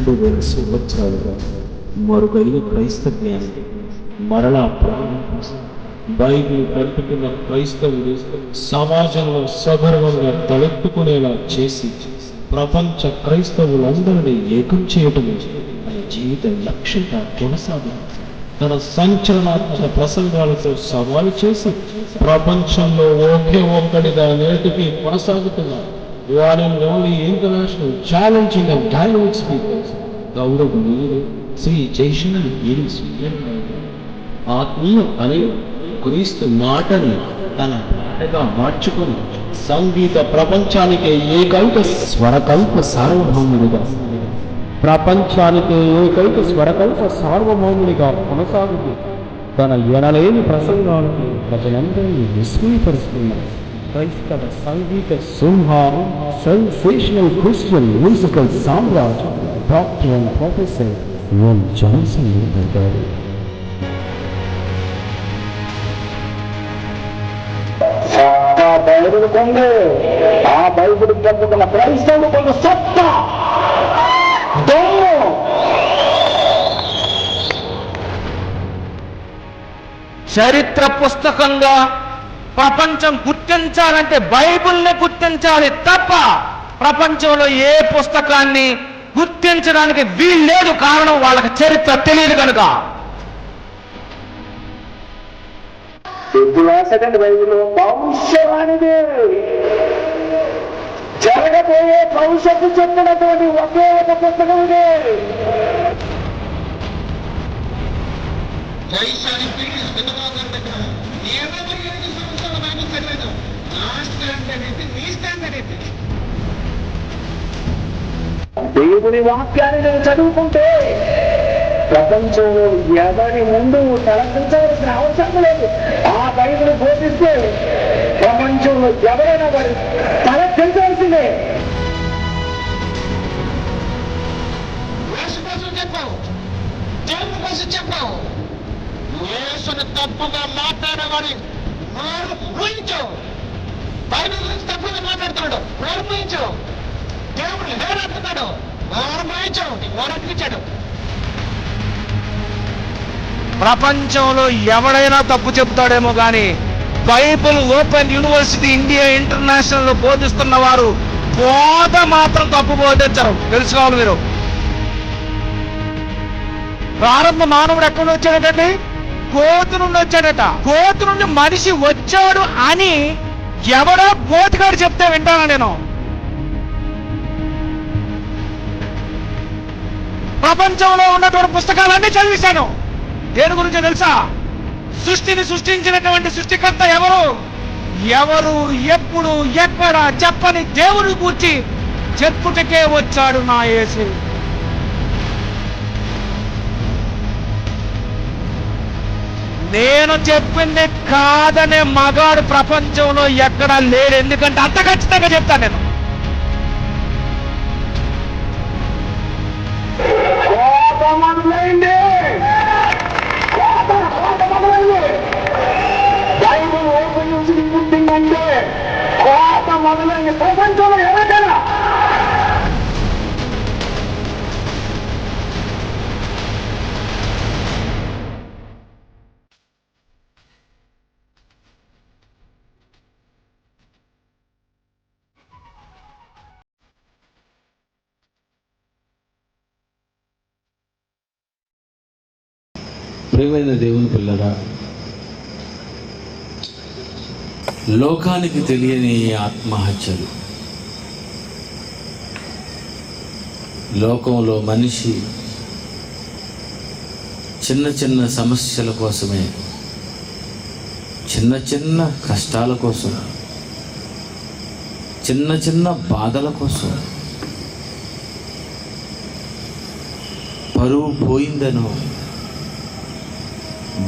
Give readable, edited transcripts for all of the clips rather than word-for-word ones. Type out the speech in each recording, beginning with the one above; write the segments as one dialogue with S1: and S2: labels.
S1: 2000 సంవత్సరాలుగా మరుగైన క్రైస్తవ్యాన్ని మరలా ప్రారంభించి బైబిల్ కల్పిస్తున్న క్రైస్తవుడు సమాజంలో సగర్వంగా తలెత్తుకునేలా చేసి ప్రపంచ క్రైస్తవులందరినీ ఏకం చేయటమే తన జీవిత లక్ష్యంగా కొనసాగింది. తన సంచలనాత్మక ప్రసంగాలతో సవాలు చేసి ప్రపంచంలో ఒకే ఒక్కడిగా నేటికి కొనసాగుతున్నారు. One and only international challenging and dynamic speakers, గౌరవనీయులు శ్రీ జయశంకర్ గిరీష్ ఆత్మీయ అనే క్రీస్తు మాటని తన మాటగా మార్చుకొని సంగీత ప్రపంచానికి ఏకైక స్వరకల్ప సార్వభౌముడిగా కొనసాగుతూ తన ఎనలేని ప్రసంగాలకు ప్రజలందరినీ విస్మయపరుస్తున్నారు. క్రైస్తవ సంగీత సింహారం, సెన్సేషనల్ క్రిస్టియన్ మ్యూజికల్ సామ్రాట్ doctor and professor M Johnson గారు. బైబిల్ కొంగు, ఆ బైబిల్ చెప్పుకున్న క్రైస్తవుడు కొంత సత్తా దొంగ
S2: చరిత్ర పుస్తకంగా ప్రపంచం గుర్తించాలంటే బైబిల్ని గుర్తించాలి తప్ప ప్రపంచంలో ఏ పుస్తకాన్ని గుర్తించడానికి వీల్లేదు. కారణం వాళ్ళకి చరిత్ర తెలియదు కనుక.
S3: బైబిల్ భవిష్యవాణిదే, జరగబోయే భవిష్యత్తు చెప్పినటువంటి ఒకే ఒక పుస్తకం ఇదే. దేవుని వాక్యాన్ని నేను చదువుకుంటే ప్రపంచంలో ఎవరి ముందు తలపించవలసిన అవసరం లేదు. ఆ బైబిల్ బోధిస్తే ప్రపంచంలో ఎవరైనా వారి తలపించాల్సిందే.
S2: చెప్పావు, దేవుని కోసం చెప్పావు, యేసుని తప్పుగా మాట్లాడేవాడి నోరు మూయించావు. బైబిల్ గురించి తప్పుగా మాట్లాడుతున్నాడు, నోరు మూయించావు. దేవుడు లేదంటున్నాడు, నోరు మూయించావు, నోరు అనిపించాడు. ప్రపంచంలో ఎవడైనా తప్పు చెబుతాడేమో కానీ Bible open university India international లో బోధిస్తున్న వారు బోధ మాత్రం తప్పు బోధించరు. తెలుసుకోవాలి మీరు. ప్రారంభ మానవుడు ఎక్కడ నుండి వచ్చాడటండి? కోతు నుండి వచ్చాడట. కోతు నుండి మనిషి వచ్చాడు అని ఎవడో కోతిగాడు చెప్తే వింటానా నేను? ప్రపంచంలో ఉన్నటువంటి పుస్తకాలన్నీ చదివిస్తాను. దేని గురించో తెలుసా? సృష్టిని సృష్టించినటువంటి సృష్టికర్త ఎవరు, ఎప్పుడు, ఎక్కడ చెప్పని దేవుని గూర్చి చెప్పుటకే వచ్చాడు నా యేసు. నేను చెప్పింది కాదనే మగాడు ప్రపంచంలో ఎక్కడా లేడు. ఎందుకంటే అంత ఖచ్చితంగా చెప్తాను నేను.
S3: బైబిల్ ఓపెన్ యూనివర్సిటీ పుట్టిందంటే కోట మొదలైంది ప్రపంచంలో ఎవరికైనా.
S1: ప్రియమైన దేవుని పిల్లరా, లోకానికి తెలియని ఆత్మహత్యలు, లోకంలో మనిషి చిన్న చిన్న సమస్యల కోసమే, చిన్న చిన్న కష్టాల కోసం, చిన్న చిన్న బాధల కోసం పరువు పోయిందనో,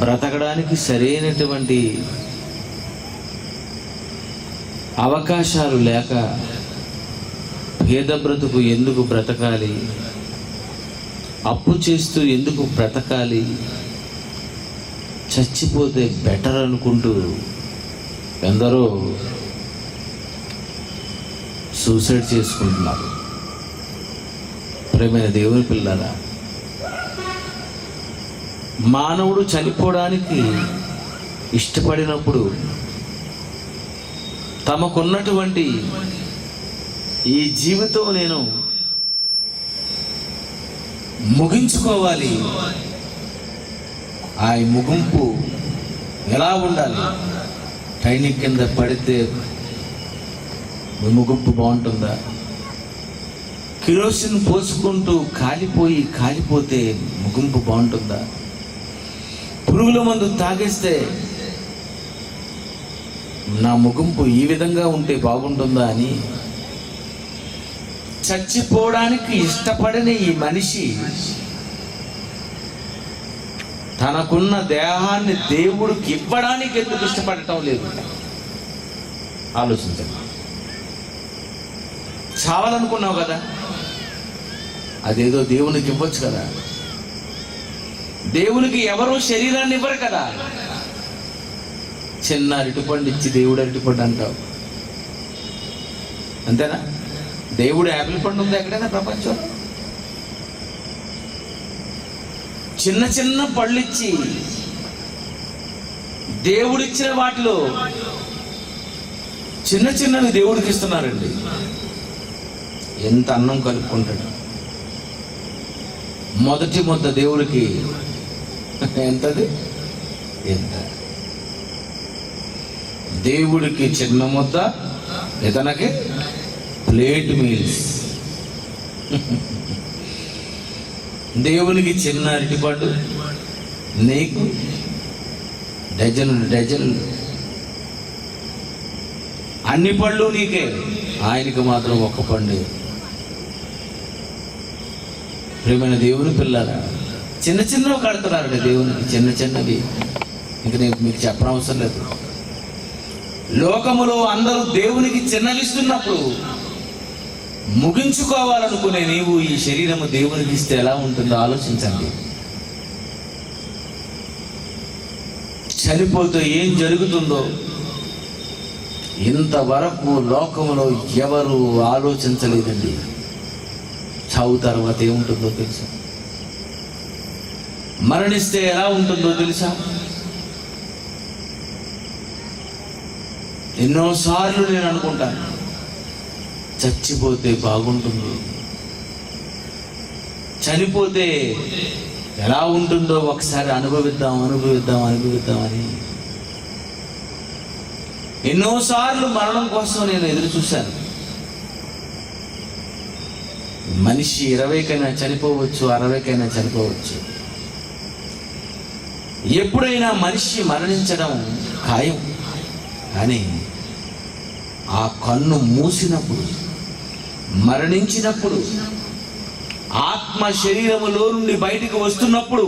S1: బ్రతకడానికి సరైనటువంటి అవకాశాలు లేక పేద బ్రతుకు ఎందుకు బ్రతకాలి, అప్పు చేస్తూ ఎందుకు బ్రతకాలి, చచ్చిపోతే బెటర్ అనుకుంటూ ఎందరో సూసైడ్ చేసుకుంటున్నారు.
S4: ప్రియమైన దేవుని పిల్లరా, మానవుడు చనిపోవడానికి ఇష్టపడినప్పుడు తమకున్నటువంటి ఈ జీవితం నేను ముగించుకోవాలి, ఆ ముగింపు ఎలా ఉండాలి? ట్రైనింగ్ కింద పడితే ముగింపు బాగుంటుందా? కిరోసిన్ పోసుకుంటూ కాలిపోతే ముగింపు బాగుంటుందా? పురుగుల మందు తాగేస్తే నా ముగింపు ఈ విధంగా ఉంటే బాగుంటుందా అని చచ్చిపోవడానికి ఇష్టపడిన ఈ మనిషి తనకున్న దేహాన్ని దేవుడికి ఇవ్వడానికి ఎందుకు ఇష్టపడటం లేదు? ఆలోచించండి. చావాలనుకున్నావు కదా, అదేదో దేవునికి ఇవ్వచ్చు కదా. దేవునికి ఎవరు శరీరాన్ని ఇవ్వరు కదా. చిన్న అరటిపండు ఇచ్చి దేవుడు అరటిపండు అంటావు, అంతేనా? దేవుడు యాపిల్ పండు ఉంది ఎక్కడైనా ప్రపంచం? చిన్న చిన్న పళ్ళు ఇచ్చి దేవుడిచ్చిన వాటిలో చిన్న చిన్నవి దేవుడికి ఇస్తున్నారండి. ఎంత అన్నం కలుపుకుంటాడు. మొదటి ముద్ద దేవుడికి ఎంతది? ఎంత? దేవుడికి చిన్న ముద్ద, ఇతనికి ప్లేట్ మీల్స్. దేవునికి చిన్న అరటిపండు, నీకు డజన్. అన్ని పళ్ళు నీకే, ఆయనకి మాత్రం ఒక్క పండు. ప్రియమైన దేవుని పిల్లరా, చిన్న చిన్నవి కడుతున్నారండి దేవునికి, చిన్నవి. ఇంకా నేను మీకు చెప్పనవసరం లేదు. లోకములో అందరూ దేవునికి చిన్నవిస్తున్నప్పుడు ముగించుకోవాలనుకునే నీవు ఈ శరీరము దేవునికి ఇస్తే ఎలా ఉంటుందో ఆలోచించండి. చనిపోతే ఏం జరుగుతుందో ఇంతవరకు లోకములో ఎవరు ఆలోచించలేదండి. చావు తర్వాత ఏముంటుందో తెలుసా? మరణిస్తే ఎలా ఉంటుందో తెలుసా? ఎన్నోసార్లు నేను అనుకుంటాను, చచ్చిపోతే బాగుంటుంది, చనిపోతే ఎలా ఉంటుందో ఒకసారి అనుభవిద్దామని. ఎన్నోసార్లు మరణం కోసం నేను ఎదురు చూశాను. మనిషి 20కైనా చనిపోవచ్చు, 60కైనా చనిపోవచ్చు. ఎప్పుడైనా మనిషి మరణించడం ఖాయం. కానీ ఆ కన్ను మూసినప్పుడు, మరణించినప్పుడు, ఆత్మ శరీరములో నుండి బయటికి వస్తున్నప్పుడు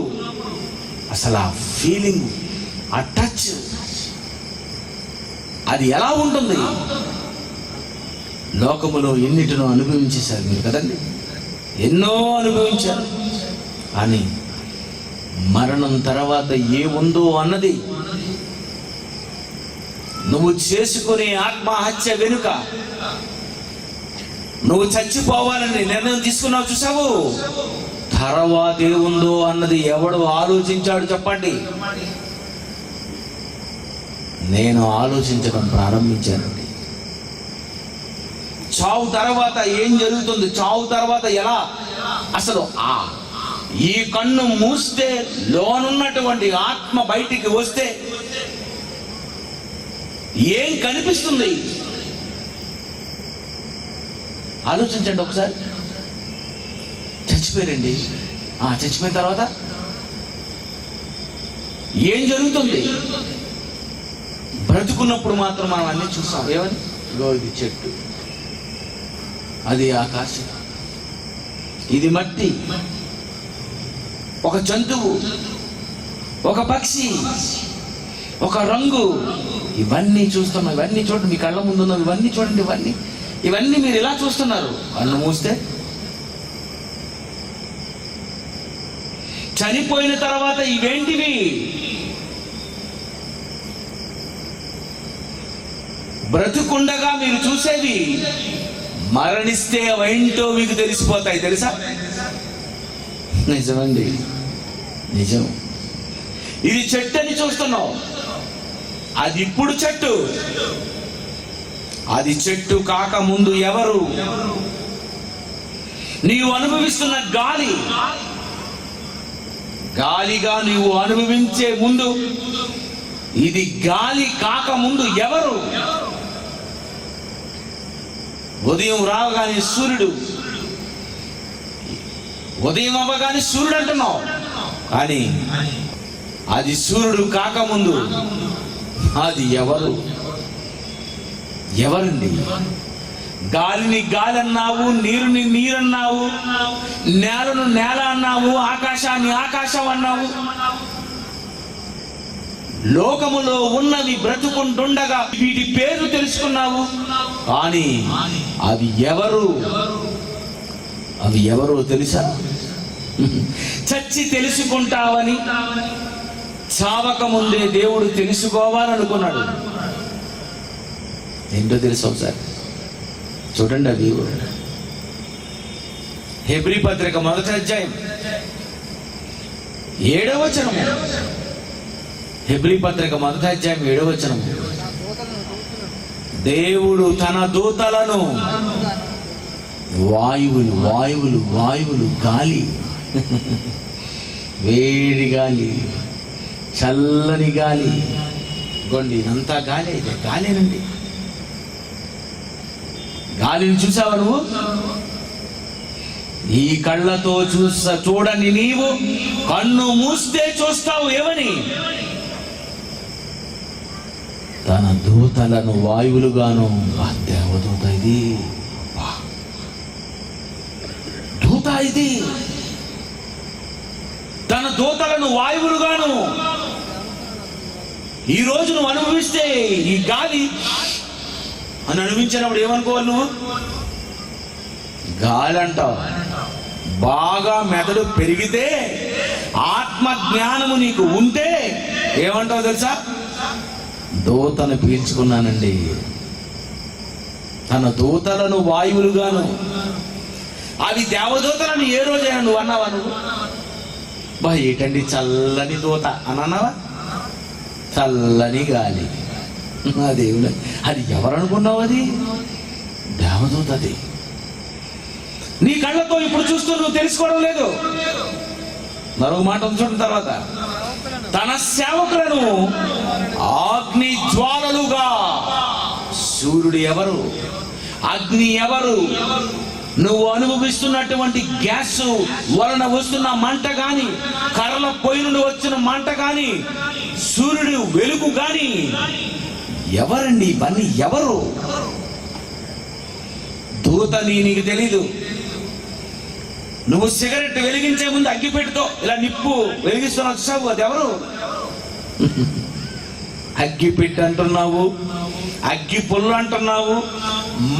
S4: అసలు ఆ ఫీలింగ్, ఆ టచ్, అది ఎలా ఉంటుంది? లోకములో ఎన్నిటినో అనుభవించేశారు మీరు కదండి, ఎన్నో అనుభవించారు. కానీ మరణం తర్వాత ఏముందో అన్నది నువ్వు చేసుకునే ఆత్మహత్య వెనుక, నువ్వు చచ్చిపోవాలని నిర్ణయం తీసుకున్నావు చూసావు, తర్వాత ఏముందో అన్నది ఎవడు ఆలోచించాడు చెప్పండి? నేను ఆలోచించడం ప్రారంభించానండి. చావు తర్వాత ఏం జరుగుతుంది, చావు తర్వాత ఎలా, అసలు ఈ కన్ను మూస్తే లోనున్నటువంటి ఆత్మ బయటికి వస్తే ఏం కనిపిస్తుంది? ఆలోచించండి ఒకసారి. చచ్చిపోయారండి, చచ్చిపోయిన తర్వాత ఏం జరుగుతుంది? బ్రతుకున్నప్పుడు మాత్రం మనం అన్నీ చూస్తాం. ఏమని? ఇది చెట్టు, అది ఆకాశం, ఇది మట్టి, ఒక జంతువు, ఒక పక్షి, ఒక రంగు, ఇవన్నీ చూస్తున్నాం. ఇవన్నీ చూడండి, మీ కళ్ళ ముందు ఉన్నవి ఇవన్నీ చూడండి. ఇవన్నీ మీరు ఇలా చూస్తున్నారు. కన్ను మూస్తే చనిపోయిన తర్వాత ఇవేంటివి? బ్రతుకుండగా మీరు చూసేవి మరణిస్తే ఏంటో మీకు తెలిసిపోతాయి. తెలుసా? నిజమండి, నిజం. ఇది చెట్టు అని చూస్తున్నావు, అది ఇప్పుడు చెట్టు. అది చెట్టు కాకముందు ఎవరు? నీవు అనుభవిస్తున్న గాలి, గాలిగా నీవు అనుభవించే ముందు, ఇది గాలి కాకముందు ఎవరు? ఉదయం రావగానే సూర్యుడు, ఉదయం అవ్వగానే సూర్యుడు అంటున్నావు, కానీ అది సూర్యుడు కాకముందు అది ఎవరు? ఎవరండి? గాలిని గాలి అన్నావు, నీరుని నీరు అన్నావు, నేలను నేల అన్నావు, ఆకాశాన్ని ఆకాశం అన్నావు. లోకములో ఉన్నవి బ్రతుకుంటుండగా వీటి పేరు తెలుసుకున్నావు, కానీ అవి ఎవరు? అవి ఎవరో తెలుసా? చచ్చి తెలుసుకుంటావని చావక ముందే దేవుడు తెలుసుకోవాలనుకున్నాడు. ఏంటో తెలుసు ఒకసారి చూడండి. అవి హెబ్రీ పత్రిక 1వ అధ్యాయం 7వ వచనము. హెబ్రీ పత్రిక 1వ అధ్యాయం 7వ వచనము. దేవుడు తన దూతలను, వాయువులు వాయువులు వాయువులు, గాలి, వేడి గాలి, చల్లని గాలి, గొండి అంతా గాలి. అయితే గాలేనండి. గాలిని చూసావా నువ్వు? ఈ కళ్ళతో చూడని నీవు కన్ను మూస్తే చూస్తావు ఏమని? తన దూతలను వాయువులుగాను. దేవదూత ఇది, దూత ఇది. తన దూతలను వాయువులుగాను. ఈ రోజు నువ్వు అనుభవిస్తే ఈ గాలి అని అనుభవించినప్పుడు ఏమనుకోవాలి నువ్వు? గాలి అంటావు. బాగా మెదడు పెరిగితే, ఆత్మ జ్ఞానము నీకు ఉంటే ఏమంటావు తెలుసా? దూతను పీల్చుకున్నానండి. తన దూతలను వాయువులుగాను. అవి దేవదూతలను ఏ రోజైనా నువ్వు అన్నావా? నువ్వు బా ఏటండి చల్లని దూత అని అన్నావా? చల్లని గాలి, దేవుడు. అది ఎవరనుకున్నావు? అది దేవదూత. అది నీ కళ్ళతో ఇప్పుడు చూస్తూ నువ్వు తెలుసుకోవడం లేదు. మరొక మాట చూసిన తర్వాత, తన సేవకులను అగ్ని జ్వాలలుగా. సూర్యుడు ఎవరు? అగ్ని ఎవరు? నువ్వు అనుభవిస్తున్నటువంటి గ్యాస్ వలన వస్తున్న మంట గాని, కర్రల పొయ్యి నుండి వచ్చిన మంట గాని, సూర్యుడు వెలుగు గాని, ఎవరండి ఇవన్నీ? ఎవరు? దూతని నీకు తెలీదు. నువ్వు సిగరెట్ వెలిగించే ముందు అగ్గిపెట్టుతో ఇలా నిప్పు వెలిగిస్తున్నావు చూసావు, అది ఎవరు? అగ్గిపెట్టు అంటున్నావు, అగ్గి పుల్లు అంటున్నావు,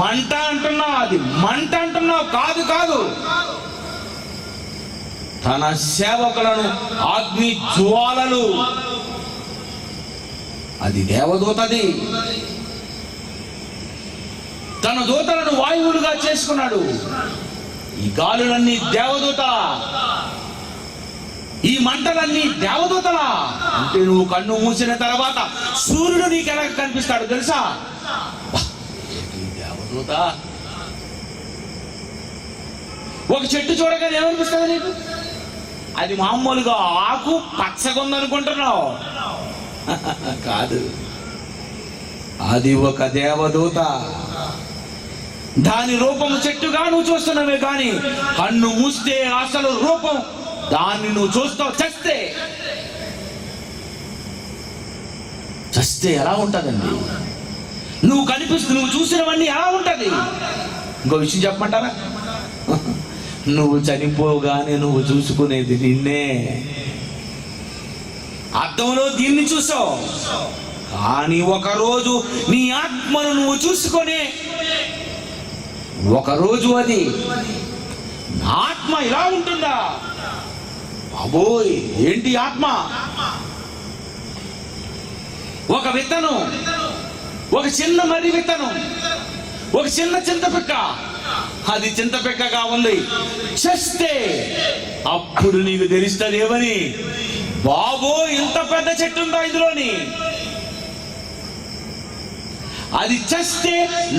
S4: మంట అంటున్నావు. అది మంట అంటున్నావు. కాదు కాదు, తన సేవకులను అగ్ని జ్వాలలు. అది దేవదూతది. తన దూతలను వాయువులుగా చేసుకున్నాడు. ఈ గాలులన్నీ దేవదూతల, ఈ మంటలన్నీ దేవదూతల. అంటే నువ్వు కన్ను మూసిన తర్వాత సూర్యుడు నీకు ఎలా కనిపిస్తాడు తెలుసా? దేవదూత. ఒక చెట్టు చూడగానే ఏమనిపిస్తుంది నీకు? అది మామూలుగా ఆకు పచ్చగా ఉందనుకుంటున్నావు. కాదు, అది ఒక దేవదూత. దాని రూపం చెట్టుగా నువ్వు చూస్తున్నావే కానీ కన్ను మూస్తే అసలు రూపం దాన్ని నువ్వు చూస్తావు. చస్తే ఎలా ఉంటుందండి? నువ్వు చూసినవన్నీ ఎలా ఉంటది? ఇంకో విషయం చెప్పమంటారా? నువ్వు చనిపోగానే నువ్వు చూసుకునేది నిన్నే. అద్దంలో దీన్ని చూసావు, కానీ ఒకరోజు నీ ఆత్మను నువ్వు చూసుకొని, ఒకరోజు అది నా ఆత్మ ఇలా ఉంటుందా? అబోయ్, ఏంటి ఆత్మ? ఒక విత్తనం, ఒక చిన్న మర్రి విత్తనం, ఒక చిన్న చింతపిక్క అది చింతపెక్కగా ఉంది. చస్తే అప్పుడు నీకు తెలుస్తుంది ఏమని, బాబో ఇంత పెద్ద చెట్టు ఉందా ఇందులోని. అది చస్తే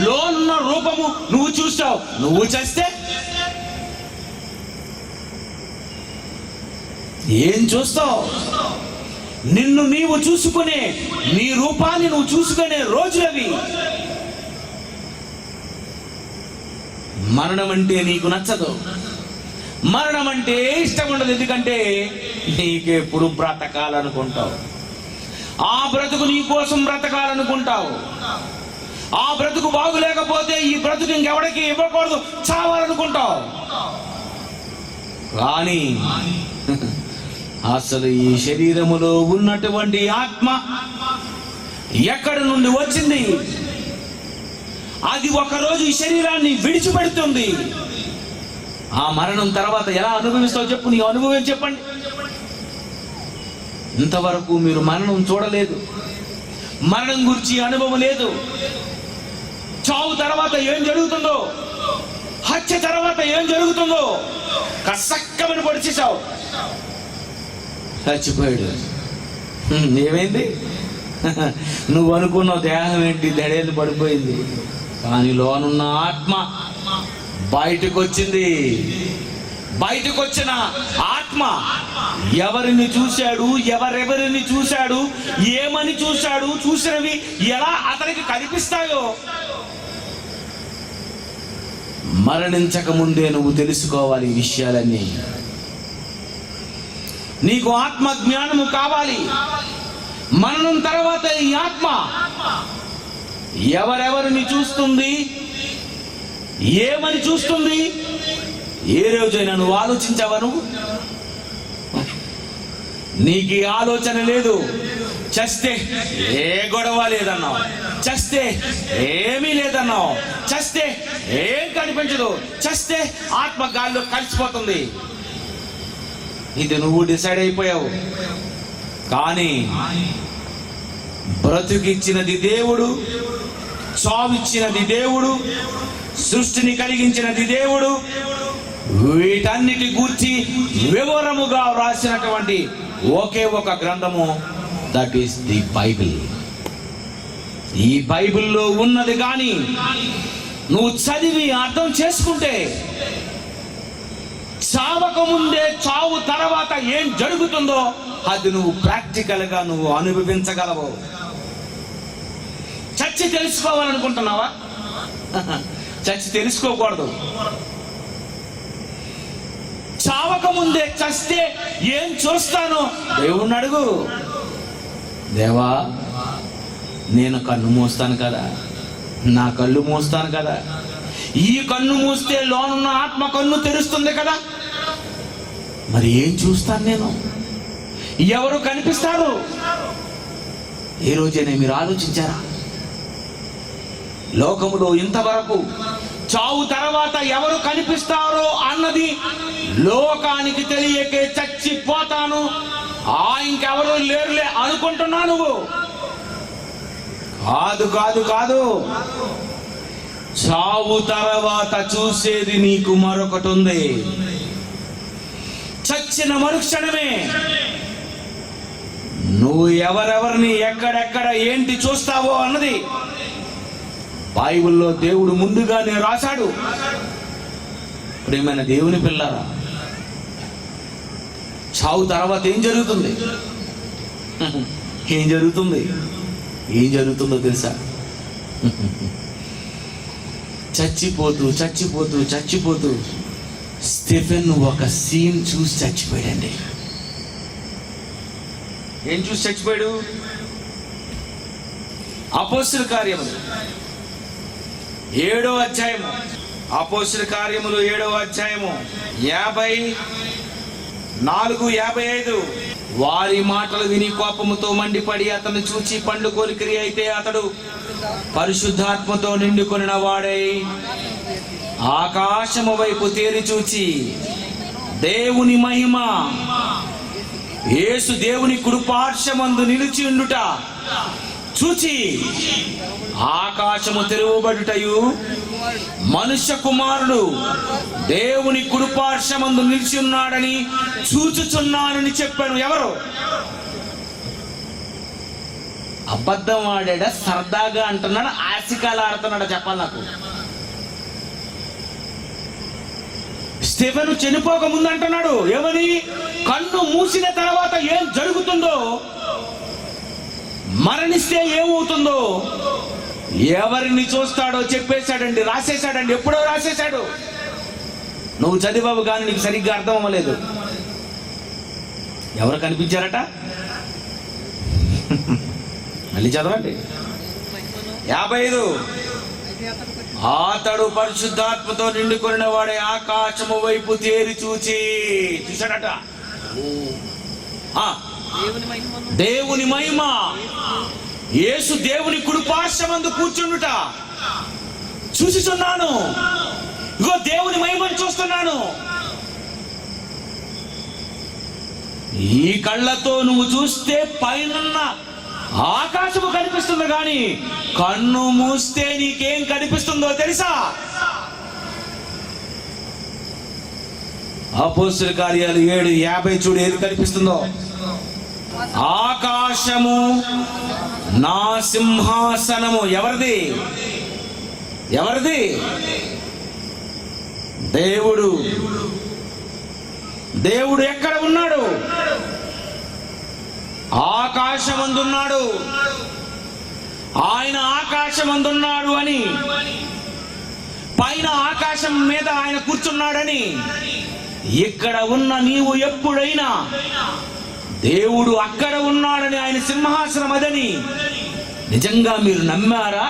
S4: లోన్న రూపము నువ్వు చూస్తావు. నువ్వు చస్తే ఏం చూస్తావు? నిన్ను నీవు చూసుకునే, నీ రూపాన్ని నువ్వు చూసుకునే రోజులవి. మరణం అంటే నీకు నచ్చదు, మరణం అంటే ఇష్టం ఉండదు. ఎందుకంటే నీకెప్పుడు బ్రతకాలనుకుంటావు, ఆ బ్రతుకు నీ కోసం బ్రతకాలనుకుంటావు. ఆ బ్రతుకు బాగులేకపోతే ఈ బ్రతుకు ఇంకెవడికి ఇవ్వకూడదు, చావాలనుకుంటావు. కానీ అసలు ఈ శరీరములో ఉన్నటువంటి ఆత్మ ఎక్కడి నుండి వచ్చింది? అది ఒకరోజు ఈ శరీరాన్ని విడిచిపెడుతుంది. ఆ మరణం తర్వాత ఎలా అనుభవిస్తావు చెప్పు, నీ అనుభవం చెప్పండి. ఇంతవరకు మీరు మరణం చూడలేదు, మరణం గురించి అనుభవం లేదు. చావు తర్వాత ఏం జరుగుతుందో, హత్య తర్వాత ఏం జరుగుతుందో కసక్కమని పొడిచేశావు, చచ్చిపోయాడు. ఏమైంది? నువ్వు అనుకున్న దేహం ఏంటి, దడేలు పడిపోయింది. కానీ లోనున్న ఆత్మ బయటకు వచ్చింది. బయటకు వచ్చిన ఆత్మ ఎవరిని చూశాడు, ఎవరెవరిని చూశాడు, ఏమని చూశాడు, చూసినవి ఎలా అతనికి కనిపిస్తాయో మరణించక ముందే నువ్వు తెలుసుకోవాలి ఈ విషయాలన్నీ. నీకు ఆత్మ జ్ఞానము కావాలి. మరణం తర్వాత ఈ ఆత్మ ఎవరెవరిని చూస్తుంది, ఏమని చూస్తుంది, ఏ రోజైనా నువ్వు ఆలోచించావా? నువ్వు నీకు ఈ ఆలోచన లేదు. చస్తే ఏ గొడవ లేదన్నావు, చస్తే ఏమీ లేదన్నావు, చస్తే ఏం కనిపించదు, చస్తే ఆత్మ గాల్లో కలిసిపోతుంది. ఇది నువ్వు డిసైడ్ అయిపోయావు. కానీ బ్రతుకిచ్చినది దేవుడు, చావిచ్చినది దేవుడు, సృష్టిని కలిగించినది దేవుడు. వీటన్నిటి గూర్చి వివరముగా వ్రాసినటువంటి ఒకే ఒక గ్రంథము, దట్ ఈస్ ది బైబిల్. ఈ బైబిల్లో ఉన్నది కానీ నువ్వు చదివి అర్థం చేసుకుంటే చావక ముందే చావు తర్వాత ఏం జరుగుతుందో అది నువ్వు ప్రాక్టికల్ గా నువ్వు అనుభవించగలవు. చచ్చి తెలుసుకోవాలనుకుంటున్నావా? చచ్చి తెలుసుకోకూడదు. చావక ముందే చస్తే ఏం చూస్తానో దేవుణ్ణి అడుగు. దేవా, నేను కన్ను మూస్తాను కదా, నా కళ్ళు మూస్తాను కదా, ఈ కన్ను మూస్తే లోనున్న ఆత్మ కన్ను తెరుస్తుంది కదా, మరి ఏం చూస్తాను నేను? ఎవరు కనిపిస్తారు? ఏ రోజైనా మీరు ఆలోచించారా? లోకములో ఇంతవరకు చావు తర్వాత ఎవరు కనిపిస్తారో అన్నది లోకానికి తెలియకే చచ్చిపోతాను, ఇంకెవరు లేరులే అనుకుంటున్నా నువ్వు. కాదు కాదు కాదు, చావు తర్వాత చూసేది నీకు మరొకటి ఉంది. చచ్చిన మరుక్షణమే నువ్వు ఎవరెవరిని ఎక్కడెక్కడ ఏంటి చూస్తావో అన్నది బైబిల్లో దేవుడు ముందుగానే రాశాడు. ప్రియమైన దేవుని పిల్లారా, చావు తర్వాత ఏం జరుగుతుంది? ఏం జరుగుతుంది? ఏం జరుగుతుందో తెలుసా? చచ్చిపోతూ చచ్చిపోతూ చచ్చిపోతూ స్టెఫెన్ ఒక సీన్ చూసి చచ్చిపోయాడండి. ఏం చూసి చచ్చిపోయాడు? అపోస్తల కార్యములు 7వ అధ్యాయము, అపోస్తల కార్యములు 7వ అధ్యాయము 54-55. వారి మాటలు విని కోపముతో మండిపడి అతను చూచి పండు కోరికరి అయితే అతడు పరిశుద్ధాత్మతో నిండుకొనిన వాడై ఆకాశము వైపు తేరి చూచి దేవుని మహిమ, యేసు దేవుని కుడిపార్శ్వమందు నిలిచి ఉండుట చూచి ఆకాశము తెరువబడుటయు మనుష్య కుమారుడు దేవుని కుడిపార్శ్వమందు నిలిచి ఉన్నాడని చూచుచున్నానని చెప్పాను. ఎవరు? అబద్ధం ఆడా, సరదాగా అంటున్నాడు, ఆశికాలు ఆడుతున్నాడా? చెప్పాలి నాకు. స్టెఫెను చనిపోక ముందు అంటున్నాడు ఏమని? కన్ను మూసిన తర్వాత ఏం జరుగుతుందో, మరణిస్తే ఏమవుతుందో, ఎవరిని చూస్తాడో చెప్పేశాడండి, రాసేశాడండి. ఎప్పుడో రాసేశాడు. నువ్వు చదివావు కానీ నీకు సరిగ్గా అర్థం అవ్వలేదు. ఎవరు కనిపించారట? మళ్ళీ చదవండి. 55. అతడు పరిశుద్ధాత్మతో నిండుకొనిన వాడే ఆకాశము వైపు తేరి చూశాడట. దేవుని మహిమ. యేసు దేవుని కుడిపార్శ్వమందు కూర్చుండుట చూస్తున్నాను. ఇగో దేవుని మహిమను చూస్తున్నాను. ఈ కళ్ళతో నువ్వు చూస్తే పైనున్న ఆకాశము కనిపిస్తుంది, కానీ కన్ను మూస్తే నీకేం కనిపిస్తుందో తెలుసా? అపోస్తలుల కార్యాలు 7:50 చూడు, ఏది కనిపిస్తుందో? ఆకాశము నా సింహాసనము. ఎవరిది? ఎవరిది? దేవుడు. దేవుడు ఎక్కడ ఉన్నాడు? ఆకాశమందున్నాడు. ఆయన ఆకాశమందున్నాడు అని, పైన ఆకాశం మీద ఆయన కూర్చున్నాడని, ఇక్కడ ఉన్న నీవు ఎప్పుడైనా దేవుడు అక్కడ ఉన్నాడని, ఆయన సింహాసనం అదని నిజంగా మీరు నమ్మారా?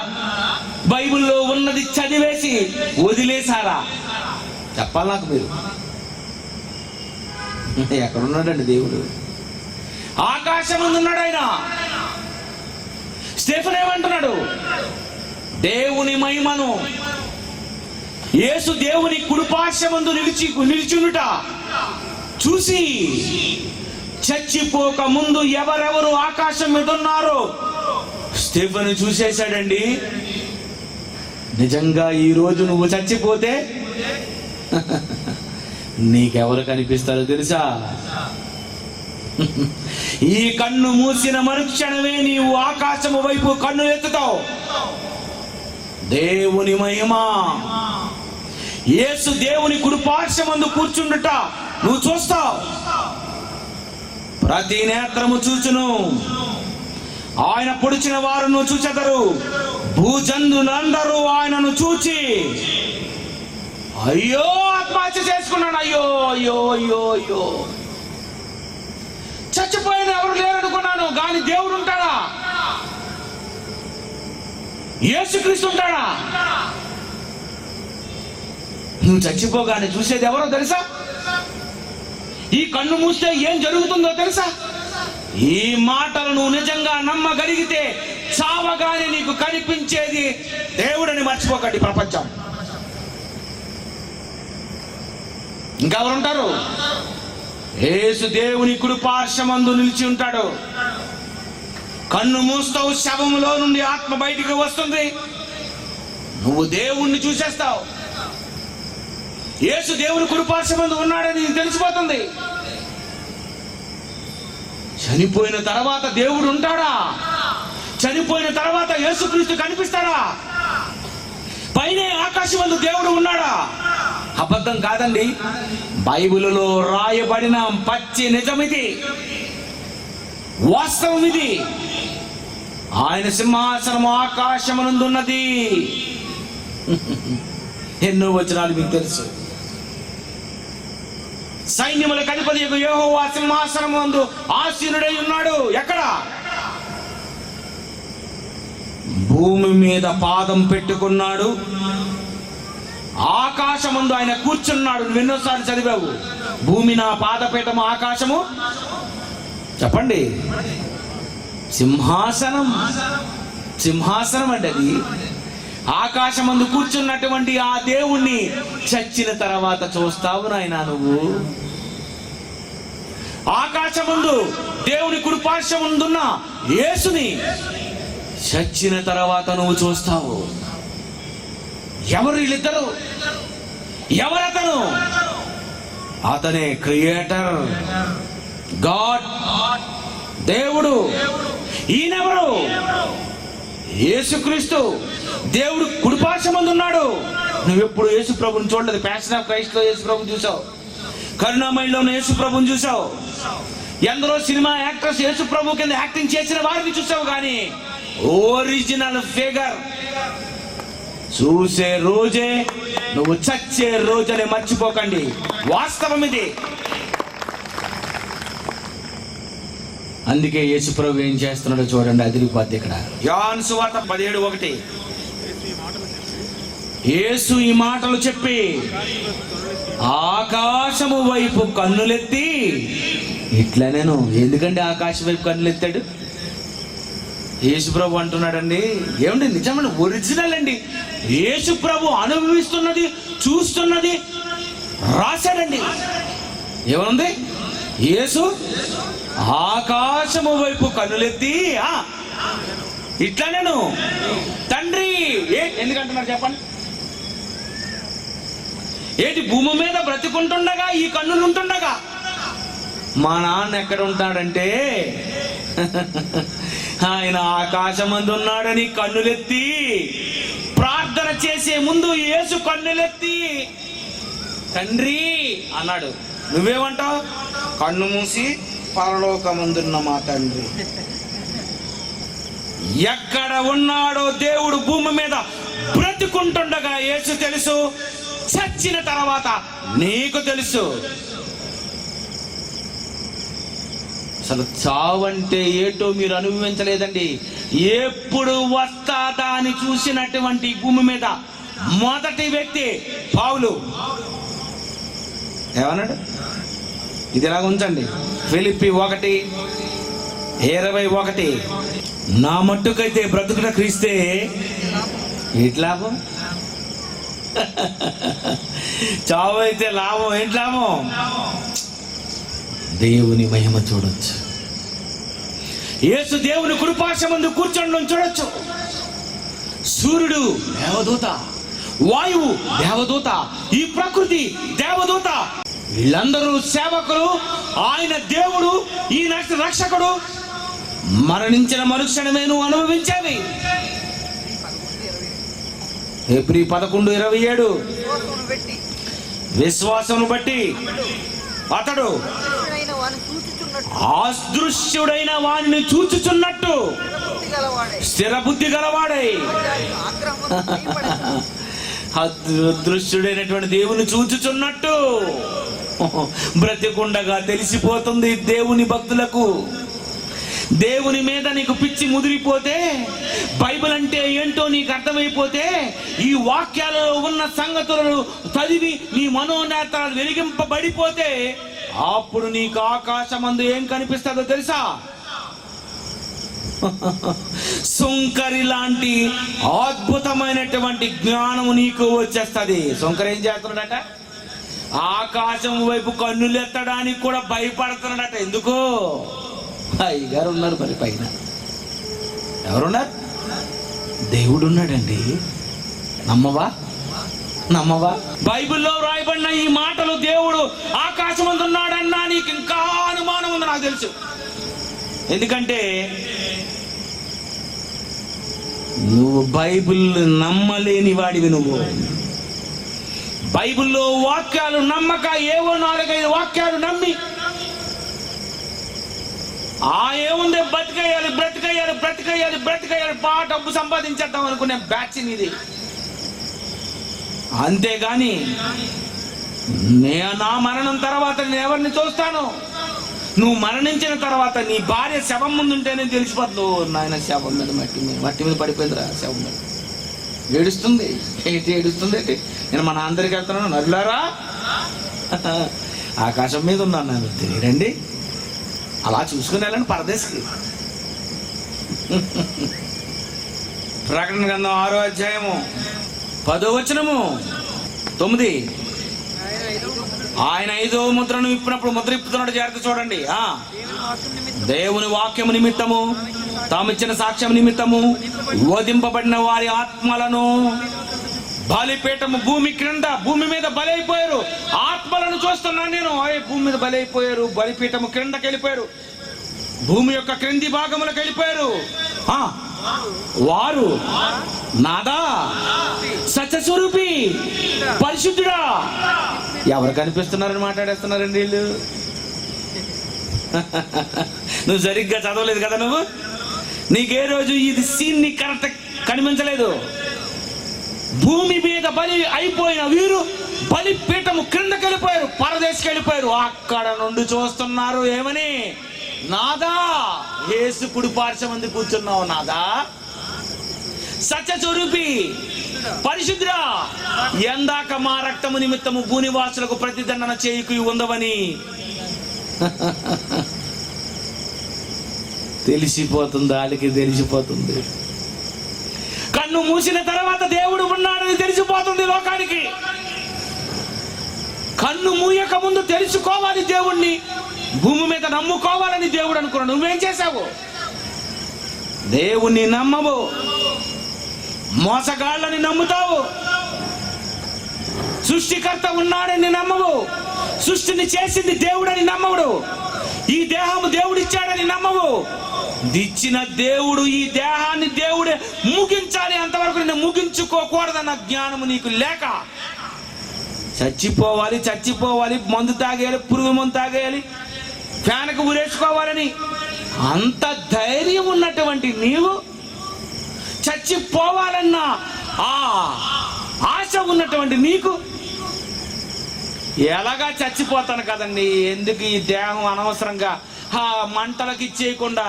S4: బైబిల్లో ఉన్నది చదివేసి వదిలేశారా? చెప్పాలి నాకు మీరు. ఎక్కడున్నాడండి దేవుడు? ఆకాశం ఉన్నాడు ఆయన. స్టెఫెను ఏమంటున్నాడు? దేవుని మహిమను, యేసు దేవుని కుడిపార్శ్వమందు నిలిచునుట చూసి, చచ్చిపోక ముందు ఎవరెవరు ఆకాశం మీద ఉన్నారో స్టెఫెను చూసేశాడండి. నిజంగా ఈ రోజు నువ్వు చచ్చిపోతే నీకెవరు కనిపిస్తారో తెలుసా? ఈ కన్ను మూసిన మరుక్షణమే నీవు ఆకాశము వైపు కన్ను ఎత్తుతావు. దేవుని మహిమ. యేసు దేవుని కుడిపార్శ్వమందు కూర్చుండుట నువ్వు చూస్తావు. ప్రతి నేత్రము చూచును. ఆయన పొడిచిన వారును చూచెదరు. భూజనులందరూ ఆయనను చూచి అయ్యో ఆత్మహత్య చేసుకున్నాడు, అయ్యో అయ్యో అయ్యో అయ్యో, చచ్చిపోయిన ఎవరు లేరనుకున్నాను, కానీ దేవుడు ఉంటాడా? యేసుక్రీస్తు ఉంటాడా? నువ్వు చచ్చిపోగానే చూసేది ఎవరో తెలుసా? ఈ కన్ను మూస్తే ఏం జరుగుతుందో తెలుసా? ఈ మాటలు నువ్వు నిజంగా నమ్మగలిగితే చావగానే నీకు కనిపించేది దేవుడని మర్చిపోకండి. ప్రపంచం ఇంకెవరుంటారు? యేసు దేవుని కుడిపార్శ్వమందు నిలిచి ఉంటాడు. కన్ను మూస్తావు, శవములో నుండి ఆత్మ బయటికి వస్తుంది, నువ్వు దేవుణ్ణి చూసేస్తావు. యేసు దేవుని కుడిపార్శ్వమందు ఉన్నాడని తెలిసిపోతుంది. చనిపోయిన తర్వాత దేవుడు ఉంటాడా? చనిపోయిన తర్వాత యేసుక్రీస్తు కనిపిస్తాడా? పైనే ఆకాశమందు దేవుడు ఉన్నాడా? అబద్ధం కాదండి, బైబిలులో రాయబడిన పచ్చి నిజమిది, వాస్తవం ఇది. ఆయన సింహాసనం ఆకాశమునందున్నది. ఎన్నో వచనాలు మీకు తెలుసు. సైన్యములకు అధిపతి యెహోవా సింహాసనమందు ఆసీనుడై ఉన్నాడు. ఎక్కడ? భూమి మీద పాదం పెట్టుకున్నాడు. ఆకాశమందు ఆయన కూర్చున్నాడు. నువ్వు ఎన్నోసార్లు చదివావు. భూమి నా పాదపీఠము, ఆకాశము చెప్పండి సింహాసనం. సింహాసనం అంటే అది. ఆకాశమందు కూర్చున్నటువంటి ఆ దేవుణ్ణి చచ్చిన తర్వాత చూస్తావు నాయనా నువ్వు. ఆకాశమందు దేవుని కుడిపార్శ్వముందున్న యేసుని చచ్చిన తర్వాత నువ్వు చూస్తావు. ఎవరు వీళ్ళిద్దరు? ఎవరతను? అతనే క్రియేటర్, గాడ్, దేవుడు. ఈయనెవరు? యేసుక్రీస్తు. దేవుడు కుడిపార్శ్వమందు ఉన్నాడు. నువ్వెప్పుడు యేసు ప్రభుని చూడలేదు. ప్యాషన్ ఆఫ్ క్రైస్ట్ లో యేసు ప్రభుని చూసావు, కరుణామయిలో ఉన్న యేసు ప్రభుని చూసావు, ఎందరో సినిమా యాక్టర్స్ యేసు ప్రభు కింద యాక్టింగ్ చేసిన వారిని చూసావు, కానీ ఒరిజినల్ ఫిగర్ చూసే రోజే నువ్వు చచ్చే రోజనే మర్చిపోకండి. వాస్తవం ఇది. అందుకే యేసు ప్రభు ఏం చేస్తున్నాడో చూడండి, అదిరిపోద్ది. ఇక్కడ యోహాను సువార్త 17:1 యేసు ఈ మాటలు చెప్పి ఆకాశము వైపు కన్నులెత్తి ఇట్లా, నేను ఎందుకంటే ఆకాశం వైపు కన్నులెత్తాడు? యేసు ప్రభు అంటున్నాడండి, ఏమండి నిజమండి, ఒరిజినల్ అండి. యేసు ప్రభు అనుభవిస్తున్నది, చూస్తున్నది రాశాడండి. ఏమనుంది? యేసు ఆకాశము వైపు కన్నులెత్తి ఇట్లా, నేను తండ్రి. ఎందుకంటున్నారు చెప్పండి? ఏంటి, భూమి మీద బ్రతికుంటుండగా, ఈ కన్నులు ఉంటుండగా మా నాన్న ఎక్కడ ఉంటాడంటే ఆయన ఆకాశమందు ఉన్నాడని కన్నులెత్తి ప్రార్థన చేసే ముందు యేసు కన్నులెత్తి తండ్రి అన్నాడు. నువ్వేమంటావు? కన్ను మూసి పరలోకమందున్న మా తండ్రి. ఎక్కడ ఉన్నాడో దేవుడు భూమి మీద బ్రతికుంటుండగా యేసు తెలుసు, చచ్చిన తర్వాత నీకు తెలుసు. అసలు చావంటే ఏటో మీరు అనుభవించలేదండి. ఎప్పుడు వస్తాదా అని చూసినటువంటి భూమి మీద మొదటి వ్యక్తి పౌలు. ఏమన్నాడు? ఇది ఇలాగ ఉంచండి. ఫిలిప్పీ 1:21 నా మట్టుకైతే బ్రతుకుట క్రీస్తే, ఏంటి లాభం? చావు అయితే లాభం. ఏంటి లాభం? దేవుని మహిమ చూడొచ్చు. యేసు దేవుని కుడిపార్శ్వమందు కూర్చొని చూడొచ్చు. సూర్యుడు దేవదూత, వాయువు దేవదూత, ఈ ప్రకృతి దేవదూత, వీళ్ళందరూ సేవకులు. ఆయన దేవుడు, ఈయన రక్షకుడు. మరణించిన మరుక్షణమే నువ్వు అనుభవించేవి. ఏప్రిల్ 11:27 విశ్వాసమును బట్టి అతడు అదృశ్యుడైన వాణిని చూచుచున్నట్టు స్థిర బుద్ధి గలవాడై, అదృశ్యుడైనటువంటి దేవుని చూచుచున్నట్టు బ్రతికుండగా తెలిసిపోతుంది దేవుని భక్తులకు. దేవుని మీద నీకు పిచ్చి ముదిరిపోతే, బైబిల్ అంటే ఏంటో నీకు అర్థమైపోతే, ఈ వాక్యాలలో ఉన్న సంగతులను చదివి నీ మనోనేత్రాలు వెలిగింపబడిపోతే, అప్పుడు నీకు ఆకాశమందు ఏం కనిపిస్తుందో తెలుసా? సుంకరి లాంటి అద్భుతమైనటువంటి జ్ఞానము నీకు వచ్చేస్తుంది. సుంకరి ఏం చేస్తున్నాడట? ఆకాశం వైపు కన్నులెత్తడానికి కూడా భయపడుతున్నాడట. ఎందుకు? అయ్యగారు ఉన్నారు మరి పైన. ఎవరున్నారు? దేవుడు ఉన్నాడండి. నమ్మవా? బైబిల్లో రాయబడిన ఈ మాటలు దేవుడు ఆకాశమందు ఉన్నాడన్నా నీకు ఇంకా అనుమానం ఉంది, నాకు తెలుసు. ఎందుకంటే నువ్వు బైబిల్ నమ్మలేని వాడివి. నువ్వు బైబిల్లో వాక్యాలు నమ్మక ఏవో 4-5 వాక్యాలు నమ్మి ఏముంది, బ్రతికేయాలి బాగా డబ్బు సంపాదించేద్దాం అనుకునే బ్యాచ్ ఇది. అంతేగాని నా మరణం తర్వాత నేను ఎవరిని చూస్తాను? నువ్వు మరణించిన తర్వాత నీ భార్య శవం ముందు ఉంటేనే తెలిసిపోద్దు. నాయన శవం మీద మట్టి మీద పడిపోయిందిరా, శవం మీద ఏడుస్తుంది. ఏడుస్తుంది ఏంటి? నేను మన అందరికి వెళ్తున్నాను, నరులారా ఆకాశం మీద ఉన్నాను, నన్ను తెలియరండి. అలా చూసుకుని వెళ్ళండి పరదేశకి. ప్రకటన గ్రంథం 6:10 9 ఆయన 5వ ముద్రను విప్పినప్పుడు ముద్ర ఇప్పుతున్నాడు, జాగ్రత్త చూడండి. దేవుని వాక్యము నిమిత్తము తామిచ్చిన సాక్ష్యం నిమిత్తము వధింపబడిన వారి ఆత్మలను బలిపీఠము భూమి మీద బలైపోయారు. ఆత్మలను చూస్తున్నాను నేను. భూమి మీద బలైపోయారు, బలిపీఠము క్రిందకి వెళ్ళిపోయారు, భూమి యొక్క క్రింది భాగములకు వెళ్ళిపోయారు. వారు నాదా సత్యస్వరూపి పరిశుద్ధుడా ఎవరు కనిపిస్తున్నారని మాట్లాడేస్తున్నారండి వీళ్ళు. నువ్వు సరిగ్గా చదవలేదు కదా, నీకే రోజు ఇది సీన్ ని కరెక్ట్ కనిపించలేదు. భూమి మీద బలి అయిపోయిన వీరు బలిపీఠము క్రిందకి వెళ్ళిపోయారు, పరదేశకి వెళ్ళిపోయారు. అక్కడ నుండి చూస్తున్నారు ఏమని, నాదా యేసు కుడి పార్శ్వమందు కూర్చున్నావు, నాదా సత్య స్వరూపి పరిశుద్ధుడా, ఎందాక మా రక్తము నిమిత్తము భూనివాసులకు ప్రతిదండన చేయుకు ఉందవని తెలిసిపోతుంది. వాళ్ళకి తెలిసిపోతుంది. కన్ను మూసిన తర్వాత దేవుడు ఉన్నాడని తెలిసిపోతుంది లోకానికి. కన్ను మూయక ముందు తెలుసుకోవాలి దేవుణ్ణి, భూమి మీద నమ్ముకోవాలని దేవుడు అనుకున్నాడు. నువ్వేం చేశావు? దేవుణ్ణి నమ్మవు, మోసగాళ్ళని నమ్ముతావు, సృష్టికర్త ఉన్నాడని నమ్మవు, సృష్టిని చేసింది దేవుడని నమ్మవుడు, ఈ దేహము దేవుడిచ్చాడని నమ్మవు. దిచ్చిన దేవుడు ఈ దేహాన్ని దేవుడే ముగించాలి, అంతవరకు నేను ముగించుకోకూడదన్న జ్ఞానము నీకు లేక చచ్చిపోవాలి, మందు తాగేయాలి, పురుగు మందు తాగేయాలి, ఫ్యాన్కు ఊరేసుకోవాలని అంత ధైర్యం ఉన్నటువంటి నీవు, చచ్చిపోవాలన్న ఆ ఆశ ఉన్నటువంటి నీకు ఎలాగా చచ్చిపోతాను కదండి, ఎందుకు ఈ దేహం అనవసరంగా ఆ మంటలకు ఇచ్చేయకుండా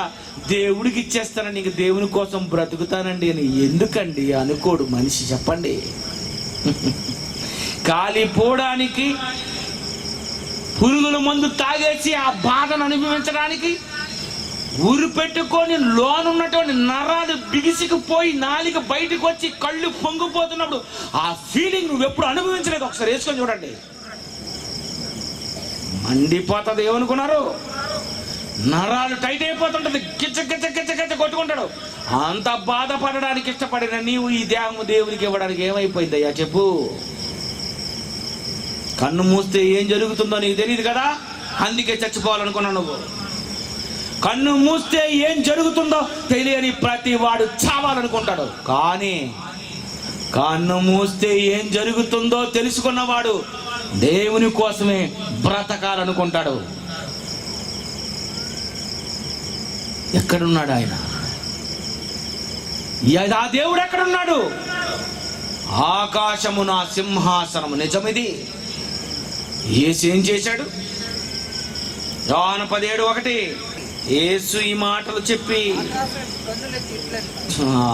S4: దేవుడికి ఇచ్చేస్తాను, నీకు దేవుని కోసం బ్రతుకుతానండి అని ఎందుకండి అనుకోడు మనిషి, చెప్పండి. కాలిపోవడానికి, పురుగుల మందు తాగేసి ఆ బాధను అనుభవించడానికి, ఊరు పెట్టుకొని లోనున్నటువంటి నరాలు బిగిసికిపోయి నాలిక బయటకు వచ్చి కళ్ళు పొంగిపోతున్నప్పుడు ఆ ఫీలింగ్ నువ్వు ఎప్పుడు అనుభవించలేదు. ఒకసారి వేసుకొని చూడండి, మండిపోతుంది. ఏమనుకున్నారు? నరాలు టైట్ అయిపోతుంటది, గిచ్చ గిచ్చ గిచ్చ గిచ్చ కొట్టుకుంటాడు. అంత బాధపడడానికి ఇష్టపడిన నీవు ఈ దేహము దేవునికి ఇవ్వడానికి ఏమైపోయిందయ్యా చెప్పు? కన్ను మూస్తే ఏం జరుగుతుందో నీకు తెలియదు కదా, అందుకే చచ్చిపోవాలనుకున్నావు నువ్వు. కన్ను మూస్తే ఏం జరుగుతుందో తెలియని ప్రతి వాడు చావాలనుకుంటాడు, కానీ కన్ను మూస్తే ఏం జరుగుతుందో తెలుసుకున్నవాడు దేవుని కోసమే బ్రతకాలనుకుంటాడు. ఎక్కడున్నాడు ఆయన? ఆ దేవుడు ఎక్కడున్నాడు? ఆకాశము నా సింహాసనము. నిజమిది. యేసు ఏం చేశాడు? యోహాను 17:1 యేసు ఈ మాటలు చెప్పి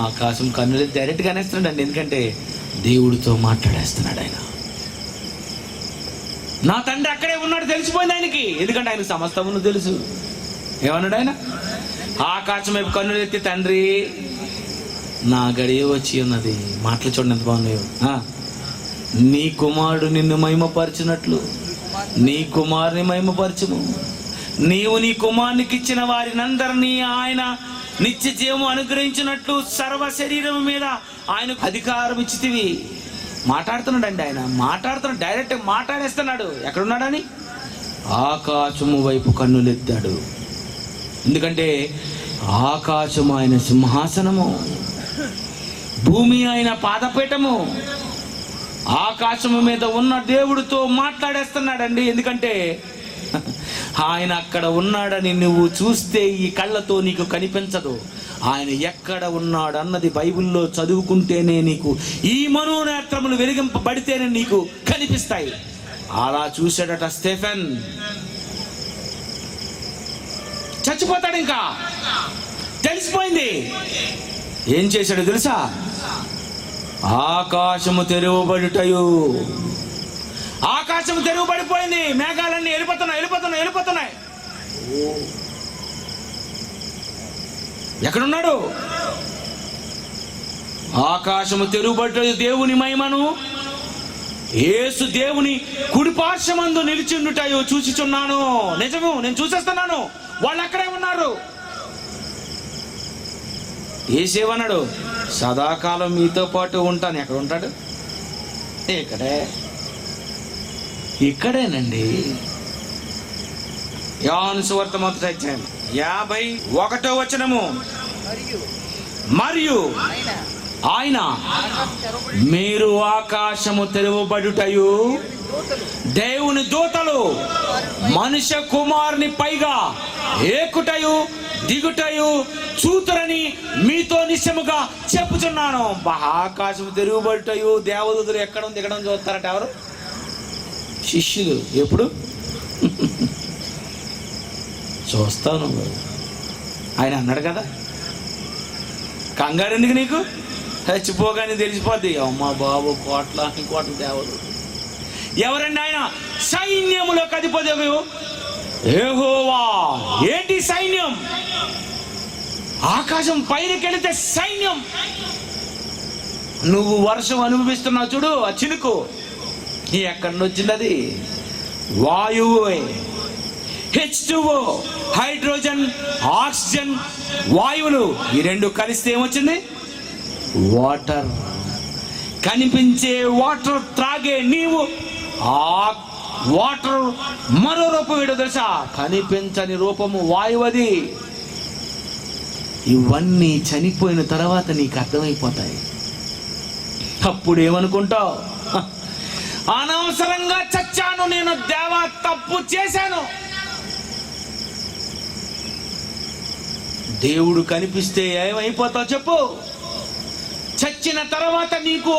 S4: ఆకాశం కన్నులు డైరెక్ట్గా అనేస్తున్నాడు, ఎందుకంటే దేవుడితో మాట్లాడేస్తున్నాడు ఆయన. నా తండ్రి అక్కడే ఉన్నాడు తెలిసిపోయింది ఆయనకి, ఎందుకంటే ఆయనకు సమస్తమును తెలుసు. ఏమన్నాడు ఆయన? ఆకాశం వైపు కన్నులు ఎత్తి, తండ్రి నా గడియ వచ్చి ఉన్నది. మాటలు చూడండి ఎంత బాగున్నాయో. నీ కుమారుడు నిన్ను మహిమపరిచినట్లు నీ కుమారుని మహిమపరచుము. నీవు నీ కుమారునికి ఇచ్చిన వారినందరినీ ఆయన నిత్య జీవము అనుగ్రహించినట్లు సర్వ శరీరం మీద ఆయనకు అధికారం ఇచ్చితివి. మాట్లాడుతున్నాడు ఆయన, మాట్లాడుతున్నాడు, డైరెక్ట్ మాట్లాడేస్తున్నాడు. ఎక్కడున్నాడని? ఆకాశము వైపు కన్నులెత్తాడు. ఎందుకంటే ఆకాశము ఆయన సింహాసనము, భూమి ఆయన పాదపీఠము. ఆకాశము మీద ఉన్న దేవుడితో మాట్లాడేస్తున్నాడండి. ఎందుకంటే ఆయన అక్కడ ఉన్నాడని నువ్వు చూస్తే ఈ కళ్ళతో నీకు కనిపించదు. ఆయన ఎక్కడ ఉన్నాడు అన్నది బైబిల్లో చదువుకుంటేనే నీకు, ఈ మనోనేత్రములు వెలిగింపబడితేనే నీకు కనిపిస్తాయి. అలా చూశాడట స్టెఫెన్. చచ్చిపోతాడు, ఇంకా తెలిసిపోయింది. ఏం చేశాడు తెలుసా? ఆకాశము తెరవబడుటయు. ఆకాశం తెరవబడిపోయింది, మేఘాలన్నీ వెళ్ళిపోతున్నాయి. ఎక్కడున్నాడు? ఆకాశము తెరవబడుటయు, దేవుని మహిమను యేసు దేవుని కుడిపార్శ్వమందు నిలిచిండుటయో చూసిచున్నాను. నిజము, నేను చూసేస్తున్నాను, వాళ్ళు అక్కడే ఉన్నారు. యేసేమన్నాడు? సదాకాలం మీతో పాటు ఉంటాను. ఎక్కడ ఉంటాడు? ఇక్కడేనండి. యోహాను సువార్త 1:51 మరియు ఆయన మీరు ఆకాశము తెరవబడుటయు దేవుని దూతలు మనుష్య కుమారుని పైగా ఏకుటయు దిగుటయు చూతురని మీతో నిశ్చయముగా చెప్పుచున్నాను. ఆకాశము తెరవబడుటయు దేవదూతలు ఎక్కడ దిగడం చూస్తారట. ఎవరు? శిష్యులు. ఎప్పుడు? చూస్తాను. ఆయన అన్నాడు కదా, కంగారు ఎందుకు నీకు, చచ్చిపోగానే తెలిసిపోద్ది. అమ్మా బాబు, కోట్ల దేవతలు. ఎవరండి ఆయన? సైన్యములకు అధిపతి యెహోవా. ఏంటి సైన్యం? ఆకాశం పైనకి వెళితే సైన్యం. నువ్వు వర్షం అనుభవిస్తున్నావు చూడు, ఆ చినుకు ఎక్కడి నుంచి వచ్చింది? అది వాయువే. H2O, హైడ్రోజన్, ఆక్సిజన్, వాయువులు, ఈ రెండు కలిస్తే ఏమొచ్చింది? వాటర్. కనిపించే వాటర్ త్రాగే నీవు ఆ వాటర్ మరో రూపం ఏడో తెలుసా? కనిపించని రూపము వాయువది. ఇవన్నీ చనిపోయిన తర్వాత నీకు అర్థమైపోతాయి. అప్పుడు ఏమనుకుంటావు? అనవసరంగా చచ్చాను నేను, దేవా తప్పు చేశాను. దేవుడు కనిపిస్తే ఏమైపోతావు చెప్పు? చచ్చిన తర్వాత నీకు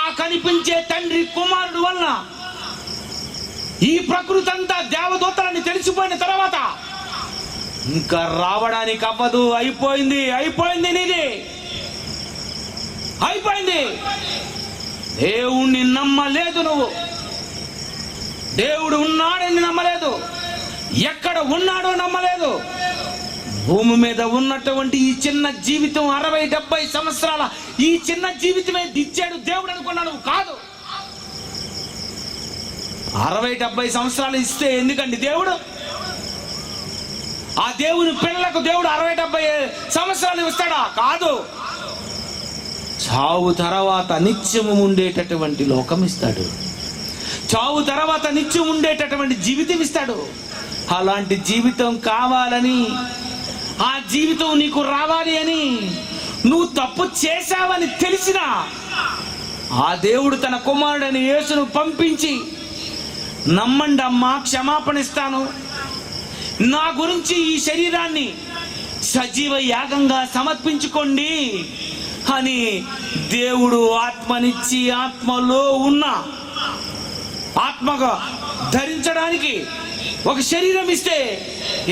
S4: ఆ కనిపించే తండ్రి కుమారుడు వలన ఈ ప్రకృతి అంతా దేవదూతలని తెలిసిపోయిన తర్వాత ఇంకా రావడానికి అవ్వదు. అయిపోయింది నీది, అయిపోయింది. దేవుణ్ణి నమ్మలేదు నువ్వు. దేవుడు ఉన్నాడని నమ్మలేదు, ఎక్కడ ఉన్నాడో నమ్మలేదు. భూమి మీద ఉన్నటువంటి ఈ చిన్న జీవితం 60-70 సంవత్సరాల ఈ చిన్న జీవితమే దిచ్చాడు దేవుడు అనుకున్నాను. కాదు, 60-70 సంవత్సరాలు ఇస్తే ఎందుకండి దేవుడు? ఆ దేవుని పిల్లలకు దేవుడు 60-70 సంవత్సరాలు ఇస్తాడా? కాదు. చావు తర్వాత నిత్యము ఉండేటటువంటి లోకం ఇస్తాడు. చావు తర్వాత నిత్యం ఉండేటటువంటి జీవితం ఇస్తాడు. అలాంటి జీవితం కావాలని, ఆ జీవితం నీకు రావాలి అని నువ్వు తప్పు చేశావని తెలిసినా ఆ దేవుడు తన కుమారుడని యేసును పంపించి, నమ్మండి అమ్మా, క్షమాపణ ఇస్తాను, నా గురించి ఈ శరీరాన్ని సజీవ యాగంగా సమర్పించుకోండి అని దేవుడు ఆత్మనిచ్చి ఆత్మలో ఉన్న ఆత్మగా ధరించడానికి ఒక శరీరం ఇస్తే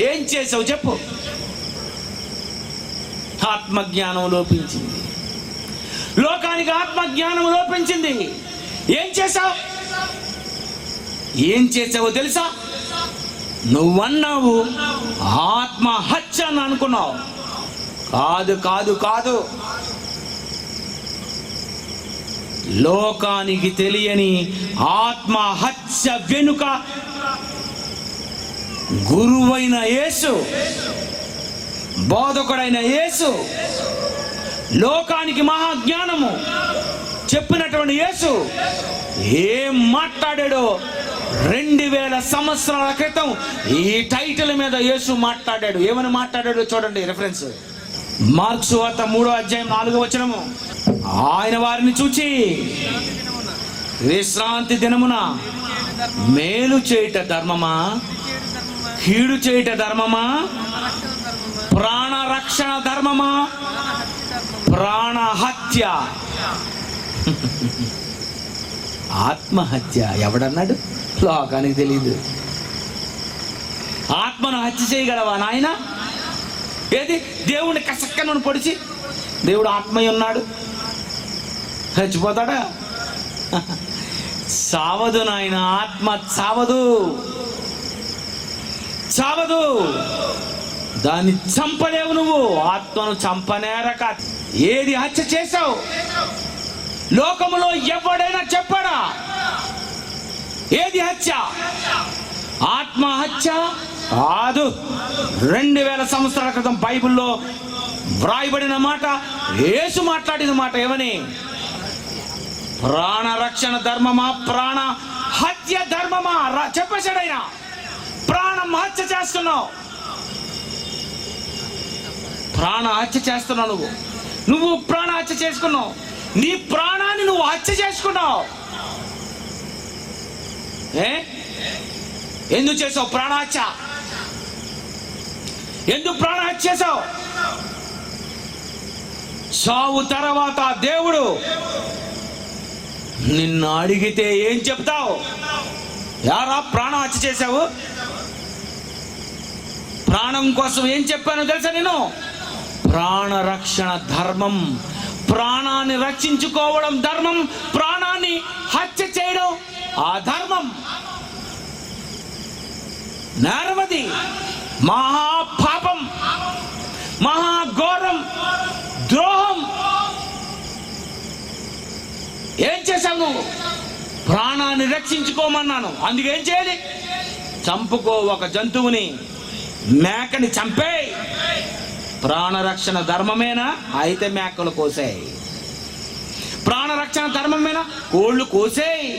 S4: ఏం చేసావు చెప్పు? ఆత్మజ్ఞానం లోపించింది. లోకానికి ఆత్మజ్ఞానం లోపించింది. ఏం చేసావో తెలుసా? నువ్వన్నావు ఆత్మహత్య అని అనుకున్నావు. కాదు కాదు కాదు. లోకానికి తెలియని ఆత్మహత్య వెనుక గురువైన యేసు, బోధకుడైన యేసు, లోకానికి మహాజ్ఞానము చెప్పినటువంటి యేసు ఏం మాట్లాడాడో 2000 సంవత్సరాల క్రితం ఈ టైటిల్ మీద యేసు మాట్లాడాడు. ఏమని మాట్లాడాడో చూడండి. రెఫరెన్స్ మార్కు సువార్త 3:4 ఆయన వారిని చూచి, విశ్రాంతి దినమున మేలు చేయుట ధర్మమా, కీడు చేయుట ధర్మమా, ప్రాణ రక్షణ ధర్మమా, ప్రాణహత్య, ఆత్మహత్య ఎవడన్నాడు? లోకానికి తెలియదు. ఆత్మను హత్య చేయగలవా నాయన? ఏది? దేవుడిని కసక్కను పొడిచి దేవుడు ఆత్మయ్య ఉన్నాడు, చచ్చిపోతాడా? చావదు నాయన, ఆత్మ చావదు, చావదు. దాన్ని చంపలేవు నువ్వు. ఆత్మను చంపనేరక ఏది హత్య చేశావు? లోకములో ఎవడైనా చెప్పాడా ఏది హత్య? ఆత్మహత్య కాదు. 2000 సంవత్సరాల క్రితం బైబిల్లో వ్రాయబడిన మాట, యేసు మాట్లాడిన మాట ఏమని? ప్రాణ రక్షణ ధర్మమా, ప్రాణ హత్య ధర్మమా? చెప్పేశాడు ఆయన. ప్రాణం హత్య చేస్తున్నావు, ప్రాణ హత్య చేస్తున్నావు. నువ్వు ప్రాణ హత్య చేసుకున్నావు. నీ ప్రాణాన్ని నువ్వు హత్య చేసుకున్నావు. ఎందుకు చేసావు ప్రాణహత్య? ఎందుకు ప్రాణహత్య చేసావు? సావు తర్వాత దేవుడు నిన్ను అడిగితే ఏం చెప్తావు? యారా ప్రాణహత్య చేశావు? ప్రాణం కోసం ఏం చెప్పానో తెలుసా నేను? ప్రాణ రక్షణ ధర్మం. ప్రాణాన్ని రక్షించుకోవడం ధర్మం, ప్రాణాన్ని హత్య చేయడం ఆ ధర్మం. నేరమది, మహాపాపం, మహాఘోరం, ద్రోహం. ఏం చేశావు నువ్వు? ప్రాణాన్ని రక్షించుకోమన్నాను, అందుకేం చేయాలి? చంపుకో. ఒక జంతువుని, మేకని చంపే. ప్రాణరక్షణ ధర్మమేనా? అయితే మేకలు కోసేయి. ప్రాణరక్షణ ధర్మమేనా? కోళ్ళు కోసేయి.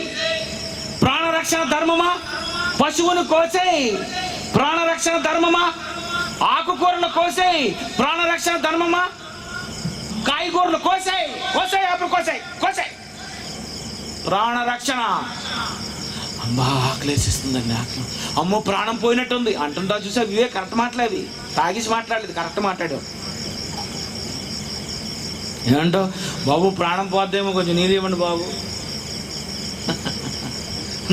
S4: ప్రాణరక్షణ ధర్మమా? పశువును కోసేయి. ప్రాణరక్షణ ధర్మమా? ఆకుకూరలు కోసేయి. ప్రాణరక్షణ ధర్మమా? కాయగూరలు కోసేయి. కోసేయి, అప్పుడు కోసేయి, కోసేయి. ప్రాణరక్షణ. అమ్మా ఆకలేసిస్తుందండి, ఆకలి. అమ్మో ప్రాణం పోయినట్టుంది అంటుంటా చూసా. ఇవే కరెక్ట్ మాట్లాడేది, తాగిసి మాట్లాడలేదు, కరెక్ట్ మాట్లాడావు. ఏమంటావు? బాబు ప్రాణం పోద్దేమో, కొంచెం నీరు ఇవ్వండి బాబు.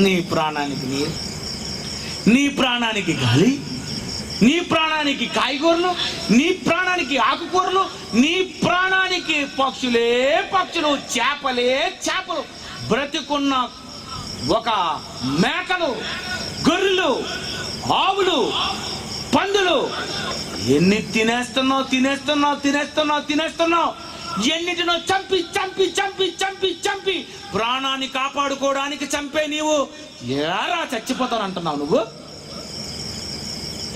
S4: నీ ప్రాణానికి నీరు, నీ ప్రాణానికి గాలి, నీ ప్రాణానికి కాయగూరలు, నీ ప్రాణానికి ఆకుకూరలు, నీ ప్రాణానికి పక్షులే పక్షులు, చేపలే చేపలు, బ్రతికున్న ఒక మేకలు, గొర్రెలు, ఆవులు, పందులు. ఎన్ని తినేస్తున్నావు, తినేస్తున్నావు, తినేస్తున్నావు, తినేస్తున్నావు. ఎన్నిటినో చంపి చంపి చంపి చంపి చంపి ప్రాణాన్ని కాపాడుకోవడానికి చంపే నీవు ఎలా చచ్చిపోతావు అంటున్నావు? నువ్వు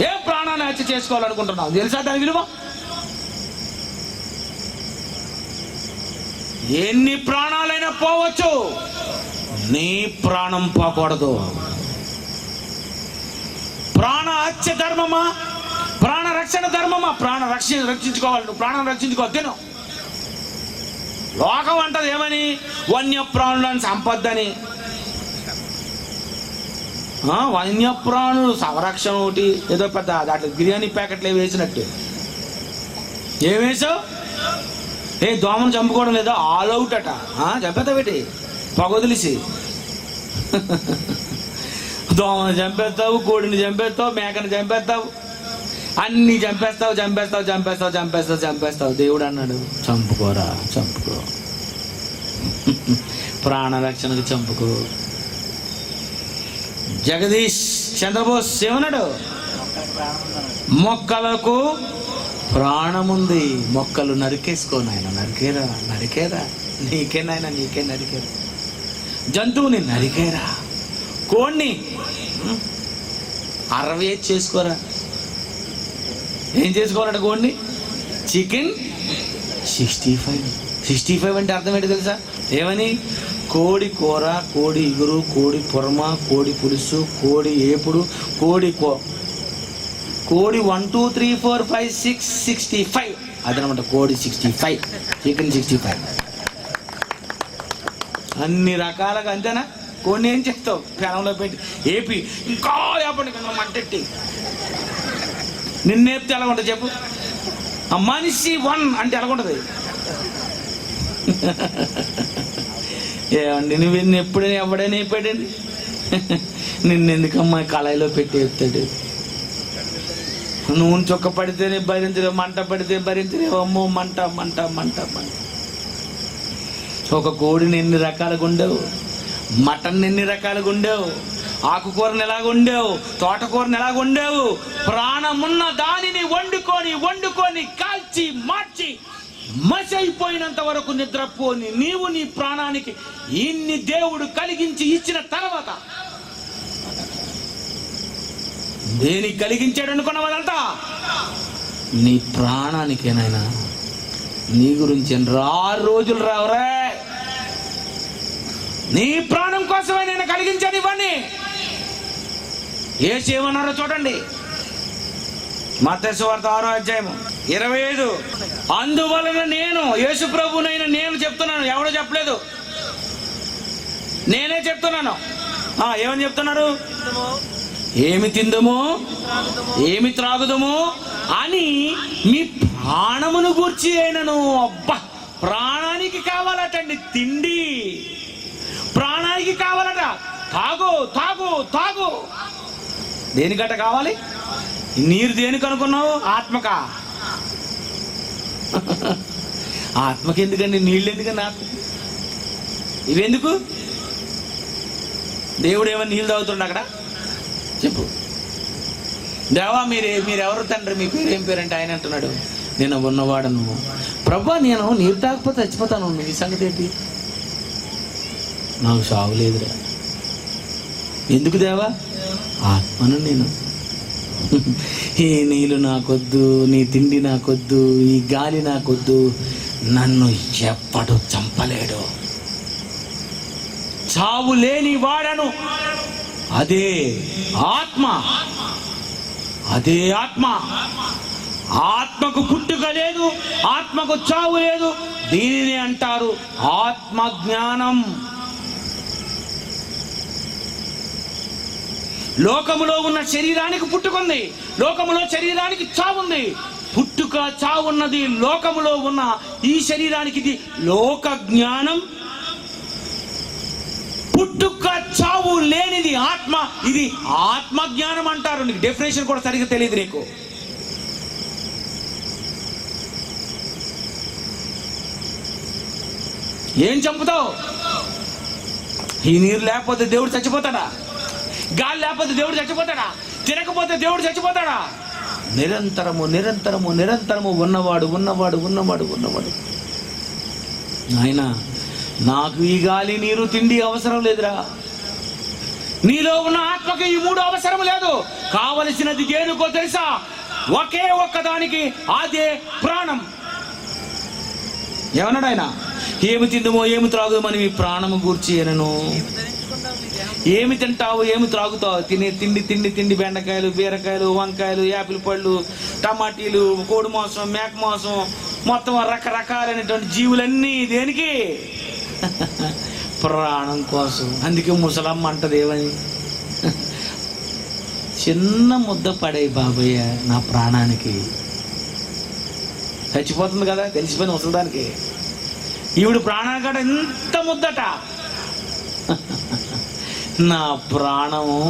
S4: ఏ ప్రాణాన్ని హత్య చేసుకోవాలనుకుంటున్నావు? తెలుసా దాని విలువ? ఎన్ని ప్రాణాలైనా పోవచ్చు, నీ ప్రాణం పోకూడదు. ప్రాణ హత్య ధర్మమా, ప్రాణ రక్షణ ధర్మమా? ప్రాణ రక్షించుకోవాలి. నువ్వు ప్రాణం రక్షించుకోవాలి. తిను. లోకం అంటది ఏమని? వన్యప్రాణులను సంపద్దని. వన్యప్రాణులు సంరక్షణ ఒకటి ఏదో పెద్ద దాంట్లో బిర్యానీ ప్యాకెట్లు వేసినట్టు. ఏం వేసావు? దోమను చంపుకోవడం లేదా? ఆల్ అవుట్ అట. చంపేస్తావు పెట్టి పగొదిలిసి. దోమను చంపేస్తావు, కోడిని చంపేస్తావు, మేకని చంపేస్తావు, అన్ని చంపేస్తావు, చంపేస్తావు, చంపేస్తావు, చంపేస్తావు, చంపేస్తావు. దేవుడు అన్నాడు చంపుకోరా, చంపుకో. ప్రాణరక్షణకు చంపుకో. జగదీష్ చంద్రబోస్ ఏమన్నాడు? మొక్కలకు ప్రాణముంది, మొక్కలు నరికేసుకో నాయన. నరికేరా, నరికేరా, నీకే నాయన, నీకే నరికేరా. జంతువుని నరికేరా. కోడిని 60 చేసుకోరా. ఏం చేసుకోవాలంట కోడిని? చికెన్ 65 అంటే అర్థం ఏంటి తెలుసా? ఏమని? కోడి కూర, కోడి ఇగురు, కోడి పొరమ, కోడి పులుసు, కోడి ఏపుడు, కోడి 1 2 3 4 5 6 65. అదనమాట కోడి 65, చికెన్ 65. అన్ని రకాలుగా. అంతేనా? కోడిని ఏం చేస్తావు? పెనంలో పెట్టి ఏపి ఇంకా ఏపండి మంటెట్టి. నిన్నేపితే ఎలా ఉంటుంది చెప్పు? ఆ మనిషి 1 అంటే ఎలా ఉంటుంది? ఏమండి నువ్వు ఎప్పుడైనా ఎవడైనా వేపాడండి? నిన్నెందుకమ్మా కళాయిలో పెట్టి వేపుతాడు? నూనె చొక్క పడితేనే భరించలేవు, మంట పడితే భరించలేవు. అమ్మో మంట మంట మంట మంట. ఒక కోడిని ఎన్ని రకాలుగా ఉండేవు, మటన్ ఎన్ని రకాలుగా ఉండేవు, ఆకుకూరను ఎలాగ ఉండేవు, తోటకూరను ఎలాగ ఉండేవు. ప్రాణమున్న దానిని వండుకొని వండుకొని కాల్చి మార్చి మసైపోయినంత వరకు నిద్రపోని నీవు నీ ప్రాణానికి ఇన్ని దేవుడు కలిగించి ఇచ్చిన తర్వాత దేనికి కలిగించాడు అనుకున్నావు అదంతా? నీ ప్రాణానికేనాయనా. నీ గురించి 6 రోజులు రావరా, నీ ప్రాణం కోసమే నేను కలిగించాను ఇవన్నీ. యేసు ఏమన్నారో చూడండి, మత్తయి సువార్త 6వ అధ్యాయము 25. అందువలన నేను, యేసు ప్రభునైన నేను చెప్తున్నాను, ఎవడో చెప్పలేదు, నేనే చెప్తున్నాను. ఏమని చెప్తున్నారు? ఏమి తిందుము, ఏమి త్రాగుదము అని మీ ప్రాణమును గూర్చి అయినను. అబ్బా, ప్రాణానికి కావాలటండి తిండి, ప్రాణానికి కావాలట తాగు తాగు తాగు. దేనికట కావాలి? నీరు దేనికి అనుకున్నావు? ఆత్మక. ఆత్మకి ఎందుకండి? నీళ్ళు ఎందుకండి? ఆత్మ ఇవెందుకు? దేవుడు ఏమన్నా నీళ్ళు తాగుతుండ అక్కడ? చెప్పు. దేవా మీరెవరు తండ్రి, మీ పేరు ఏం పేరంటే ఆయన అంటున్నాడు, నేను ఉన్నవాడను. ప్రభా, నేను నీరు తాగకపోతే చచ్చిపోతాను. నీ సంగతి ఏంటి? నాకు సాగు లేదురా. ఎందుకు దేవా? ఆత్మను నేను. ఈ నీళ్ళు నాకొద్దు, నీ తిండి నాకొద్దు, ఈ గాలి నాకొద్దు, నన్ను ఎప్పడు చంపలేడు. చావు లేని వాడను. అదే ఆత్మ, అదే ఆత్మ. ఆత్మకు పుట్టుక లేదు, ఆత్మకు చావు లేదు. దీనిని అంటారు ఆత్మ జ్ఞానం. లోకములో ఉన్న శరీరానికి పుట్టుకుంది, లోకములో శరీరానికి చావుంది. పుట్టుక చావున్నది లోకములో ఉన్న ఈ శరీరానికి. ఇది లోక జ్ఞానం. పుట్టుక చావు లేనిది ఆత్మ. ఇది ఆత్మ జ్ఞానం అంటారు. నీకు డెఫినేషన్ కూడా సరిగ్గా తెలియదు నీకు. ఏం చంపుతావు? ఈ నీరు లేకపోతే దేవుడు చచ్చిపోతాడా? గాలి లేకపోతే దేవుడు చచ్చిపోతాడా? తినకపోతే దేవుడు చచ్చిపోతాడా? నిరంతరము నిరంతరము నిరంతరము ఉన్నవాడు ఉన్నవాడు ఉన్నవాడు ఉన్నవాడు. నాయనా, నాకు ఈ గాలి, నీరు, తిండి అవసరం లేదురా. నీలో ఉన్న ఆత్మకి ఈ 3 అవసరం లేదు. కావలసినది దేనికో తెలుసా? ఒకే ఒక్కదానికి, అదే ప్రాణం. ఏమన్నాడు ఆయన? ఏమి తిందుమో ఏమి త్రాగుమని మీ ప్రాణము గూర్చి అనను. ఏమి తింటావు, ఏమి త్రాగుతావు? తినే తిండి తిండి తిండి, బెండకాయలు, బీరకాయలు, వంకాయలు, యాపిల్ పళ్ళు, టమాటీలు, కోడి మాంసం, మేక మాంసం, మొత్తం రకరకాలైనటువంటి జీవులన్నీ దేనికి? ప్రాణం కోసం. అందుకే ముసలమ్మ అంటది ఏమని? చిన్న ముద్ద పడే బాబయ్య నా ప్రాణానికి. చచ్చిపోతుంది కదా, తెలిసిపోయిన ముసలిదానికి. ఈవిడ ప్రాణానికట ఎంత ముద్దట. నా ప్రాణము,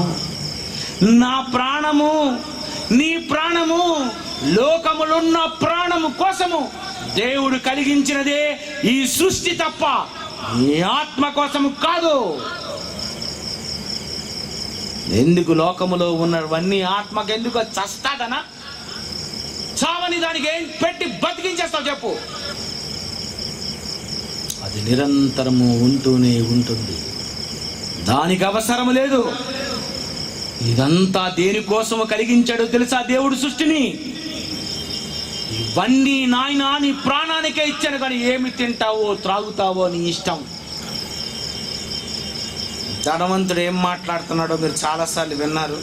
S4: నా ప్రాణము, నీ ప్రాణము, లోకములున్న ప్రాణము కోసము దేవుడు కలిగించినదే ఈ సృష్టి తప్ప నీ ఆత్మ కోసము కాదు. ఎందుకు లోకములో ఉన్నవన్నీ ఆత్మకు ఎందుకు? చస్తాదనా? చావని దానికి ఏం పెట్టి బతికించేస్తావు చెప్పు? అది నిరంతరము ఉంటూనే ఉంటుంది. దానికి అవసరం లేదు. ఇదంతా దేనికోసము కలిగించాడో తెలుసా? దేవుడు సృష్టిని. ఇవన్నీ నాయనా నీ ప్రాణానికే ఇచ్చాను, కానీ ఏమి తింటావో త్రాగుతావో నీ ఇష్టం. ధనవంతుడు ఏం మాట్లాడుతున్నాడో మీరు చాలాసార్లు విన్నారు.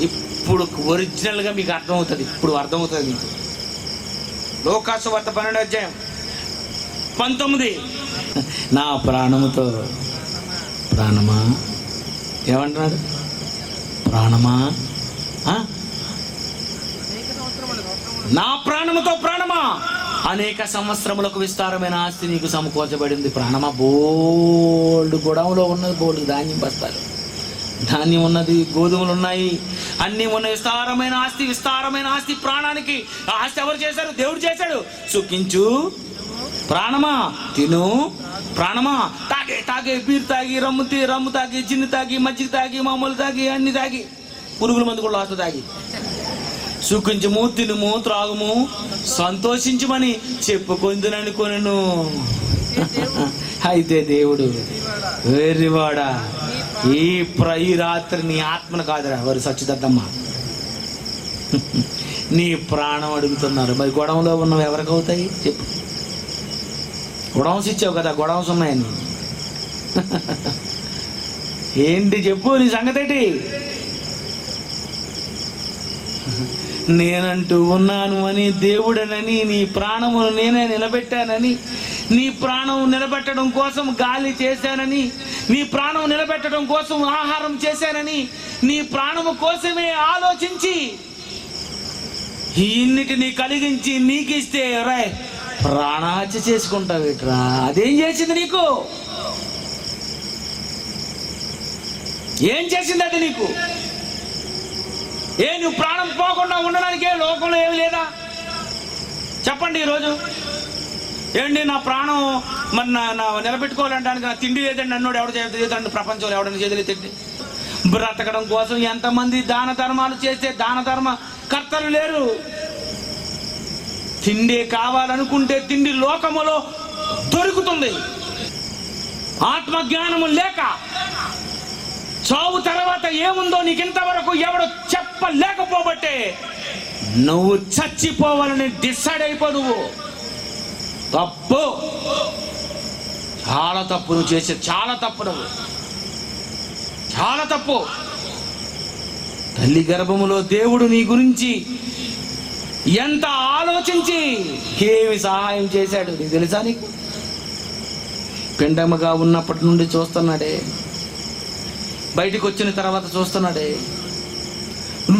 S4: ఇప్పుడు ఒరిజినల్గా మీకు అర్థమవుతుంది. ఇప్పుడు అర్థమవుతుంది మీకు. లోకాసు వార్త 12వ అధ్యాయం 19. నా ప్రాణముతో, ప్రాణమా ఏమంటున్నాడు? ప్రాణమా, నా ప్రాణముతో ప్రాణమా, అనేక సంవత్సరములకు విస్తారమైన ఆస్తి నీకు సమకూర్చబడింది. ప్రాణమా, బోల్డ్ గొడవలో ఉన్నది, బోల్డ్ ధాన్యం బస్తాలు, ధాన్యం ఉన్నది, గోధుమలు ఉన్నాయి, అన్నీ ఉన్నాయి. విస్తారమైన ఆస్తి, విస్తారమైన ఆస్తి ప్రాణానికి. ఆస్తి ఎవరు చేశారు? దేవుడు చేశాడు. సుఖించు ప్రాణమా, తిను ప్రాణమా, తాగే తాగే, బీర్ తాగి, రమ్ము తాగి, జిన్ను తాగి, మజ్జిగ తాగి, మామూలు తాగి, అన్ని తాగి, పురుగుల మందు కూడా లాస్ట్ తాగి, సుఖించుము, తినుము, త్రాగుము, సంతోషించుమని చెప్పుకొందుననుకొనెను. అయితే దేవుడు, వెర్రివాడా, ఈ రాత్రి నీ ఆత్మను కాదురా, వారు సచ్చిదద్దమ్మ, నీ ప్రాణం అడుగుతున్నారు. మరి గొడవలో ఉన్నవి ఎవరికి అవుతాయి చెప్పు? గొడవస్ ఇచ్చావు కదా, గొడవస్ ఉన్నాయని. ఏంటి చెప్పు నీ సంగతి ఏంటి? నేనంటూ ఉన్నాను అని, దేవుడనని, నీ ప్రాణమును నేనే నిలబెట్టానని, నీ ప్రాణం నిలబెట్టడం కోసం గాలి చేశానని, నీ ప్రాణం నిలబెట్టడం కోసం ఆహారం చేశానని, నీ ప్రాణము కోసమే ఆలోచించి ఇన్నిటిని కలిగించి నీకిస్తే రే ప్రాణహత్య చేసుకుంటావేట్రా? అదేం చేసింది నీకు? ఏం చేసింది అది నీకు? నువ్వు ప్రాణం పోకుండా ఉండడానికే లోకంలో ఏమి లేదా చెప్పండి ఈరోజు? ఏంటి నా ప్రాణం మరి నా నిలబెట్టుకోవాలంటానికి నా తిండి లేదండి అన్నోడు ఎవడు చేద్దండి? ప్రపంచంలో ఎవడన్నా చేతులు తిండి బ్రతకడం కోసం ఎంతమంది దాన ధర్మాలు చేస్తే దాన ధర్మ కర్తలు లేరు. తిండి కావాలనుకుంటే తిండి లోకములో దొరుకుతుంది. ఆత్మజ్ఞానము లేక చావు తర్వాత ఏముందో నీకింతవరకు ఎవడు చెప్పలేకపోబట్టే నువ్వు చచ్చిపోవాలని డిసైడ్ అయిపో. నువ్వు తప్పు, చాలా తప్పు నువ్వు చేసే, చాలా తప్పు, నువ్వు చాలా తప్పు. తల్లి గర్భములో దేవుడు నీ గురించి ఎంత ఆలోచించి ఏమి సహాయం చేశాడు నీకు తెలుసా? నీకు పిండముగా ఉన్నప్పటి నుండి చూస్తున్నాడే, బయటికి వచ్చిన తర్వాత చూస్తున్నాడే,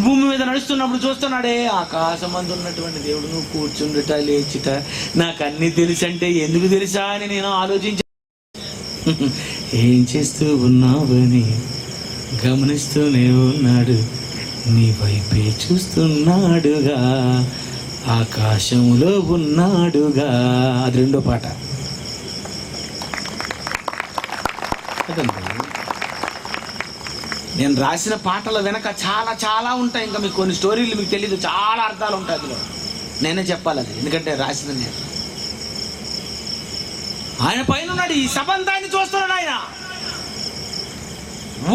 S4: భూమి మీద నడుస్తున్నప్పుడు చూస్తున్నాడే. ఆకాశం అందు ఉన్నటువంటి దేవుడు నువ్వు కూర్చుండుట లేచుట నాకు అన్ని తెలుసంటే ఎందుకు తెలుసా అని నేను ఆలోచించా. ఏం చేస్తూ ఉన్నావని గమనిస్తూనే ఉన్నాడు, నీ వైపే చూస్తున్నాడుగా, ఆకాశంలో ఉన్నాడుగా. అది రెండో పాట. నేను రాసిన పాటల వెనక చాలా చాలా ఉంటాయి. ఇంకా మీకు కొన్ని స్టోరీలు మీకు తెలీదు, చాలా అర్థాలు ఉంటాయి అందులో. నేనే చెప్పాలి అది, ఎందుకంటే రాసిన నేను. ఆయన పైన ఉన్నాడు, ఈ సభంతా ఆయన చూస్తున్నాడు. ఆయన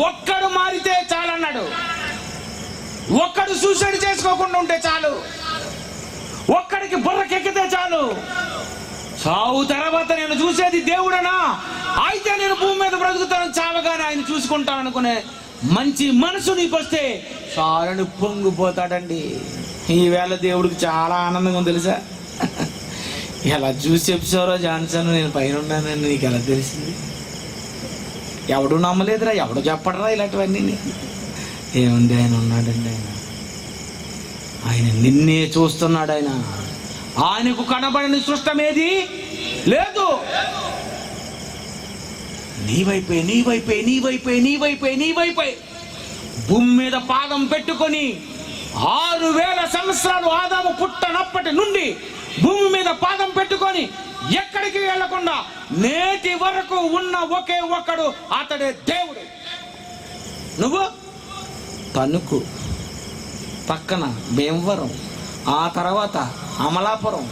S4: ఒక్కడు మారితే చాలన్నాడు, ఒక్కడు సూసైడ్ చేసుకోకుండా ఉంటే చాలు, ఒక్కడికి బుర్రకెక్కితే చాలు. చావు తర్వాత నేను చూసేది దేవుడనా, అయితే నేను భూమి మీద బ్రతుకుతాను, చావగానే ఆయన చూసుకుంటాను అనుకునే మంచి మనసు నీకు వస్తే చాలని పొంగిపోతాడండి. ఈవేళ దేవుడికి చాలా ఆనందంగా ఉంది తెలుసా? ఎలా చూసి చెప్పారో జాన్సన్, నేను పైన ఉన్నానని నీకు ఎలా తెలిసింది? ఎవడు నమ్మలేదురా, ఎవడు చెప్పడరా ఇలాంటివన్నీ. ఏముంది, ఆయన ఉన్నాడండి. ఆయన నిన్నే చూస్తున్నాడు. ఆయనకు కనబడని సృష్టమేది లేదు. నీవైపే నీవైపే నీవైపే నీవైపే నీవైపే భూమి మీద పాదం పెట్టుకొని 6000 సంవత్సరాలు ఆదాము పుట్టనప్పటి నుండి భూమి మీద పాదం పెట్టుకొని ఎక్కడికి వెళ్లకుండా నేటి వరకు ఉన్న ఒకే ఒక్కడు, అతడే దేవుడు. నువ్వు తణుకు పక్కన భీమవరం, ఆ తర్వాత అమలాపురం,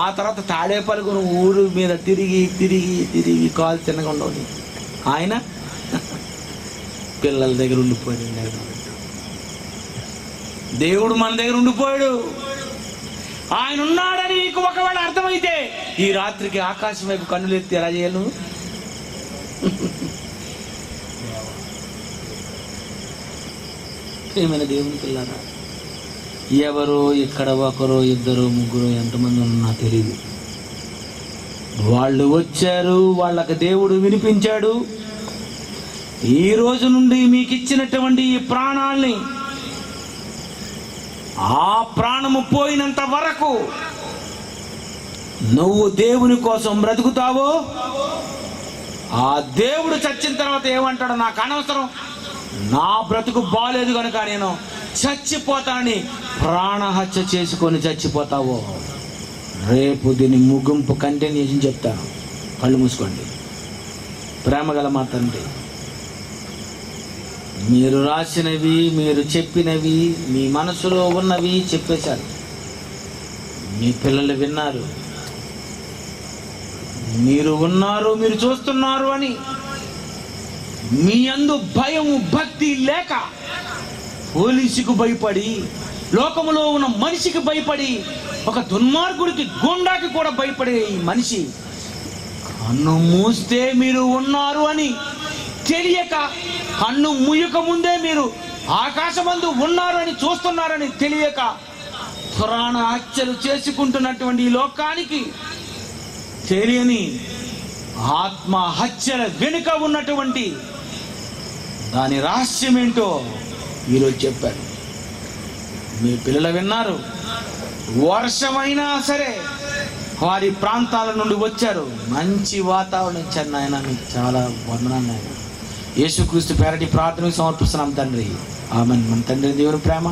S4: ఆ తర్వాత తాడేపల్లి ఊరు మీద తిరిగి తిరిగి తిరిగి కాలు తిన్నగా ఉండవు. ఆయన పిల్లల దగ్గర ఉండిపోయాడు. దేవుడు మన దగ్గర ఉండిపోయాడు. ఆయన ఉన్నాడని నీకు ఒకవేళ అర్థమైతే ఈ రాత్రికి ఆకాశం వైపు కన్నులు ఎత్తి ఎలా చేయను? ఏమైనా దేవుని పిల్లరా, ఎవరో ఇక్కడ ఒకరో ఇద్దరు ముగ్గురు ఎంతమంది ఉన్నా తెలియదు. వాళ్ళు వచ్చారు, వాళ్ళకి దేవుడు వినిపించాడు. ఈ రోజు నుండి మీకు ఇచ్చినటువంటి ఈ ప్రాణాల్ని, ఆ ప్రాణము పోయినంత వరకు నువ్వు దేవుని కోసం బ్రతుకుతావో, ఆ దేవుడు చచ్చిన తర్వాత ఏమంటాడో నాకు అనవసరం, నా బ్రతుకు బాలేదు కనుక నేను చచ్చిపోతానని ప్రాణహత్య చేసుకొని చచ్చిపోతావో, రేపు దీని ముగింపు కంటిన్యూషన్ చెప్తాను. కళ్ళు మూసుకోండి. ప్రేమగల మా తండ్రి, మీరు రాసినవి, మీరు చెప్పినవి, మీ మనసులో ఉన్నవి చెప్పేశారు. మీ పిల్లలు విన్నారు, మీరు ఉన్నారు, మీరు చూస్తున్నారు అని. మీ యందు భయము భక్తి లేక పోలీసుకు భయపడి లోకములో ఉన్న మనిషికి భయపడి, ఒక దుర్మార్గుడికి, గుండాకి కూడా భయపడే ఈ మనిషి కన్ను మూస్తే మీరు ఉన్నారు అని తెలియక, కన్ను ముయ్యక ముందే మీరు ఆకాశమందు ఉన్నారు అని చూస్తున్నారని తెలియక పురాణ హత్యలు చేసుకుంటున్నటువంటి ఈ లోకానికి తెలియని ఆత్మహత్యల వెనుక ఉన్నటువంటి దాని రహస్యం ఏంటో ఈరోజు చెప్పారు. మీ పిల్లలు విన్నారు. వర్షమైనా సరే వారి ప్రాంతాల నుండి వచ్చారు, మంచి వాతావరణం ఇచ్చారు. నాయన మీకు చాలా వందనాలు నాయన. యేసుక్రీస్తు పేరటి ప్రార్థనకు సమర్పిస్తున్నాం తండ్రి. ఆమేన్. మన తండ్రి దేవుని ప్రేమ,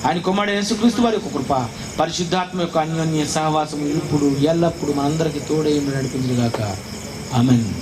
S4: ఆయన కుమారుడు యేసుక్రీస్తు వారి యొక్క కృప, పరిశుద్ధాత్మ యొక్క అన్యోన్య సహవాసం ఇప్పుడు ఎల్లప్పుడు మనందరికీ తోడై నడిపించుగాక. ఆమేన్.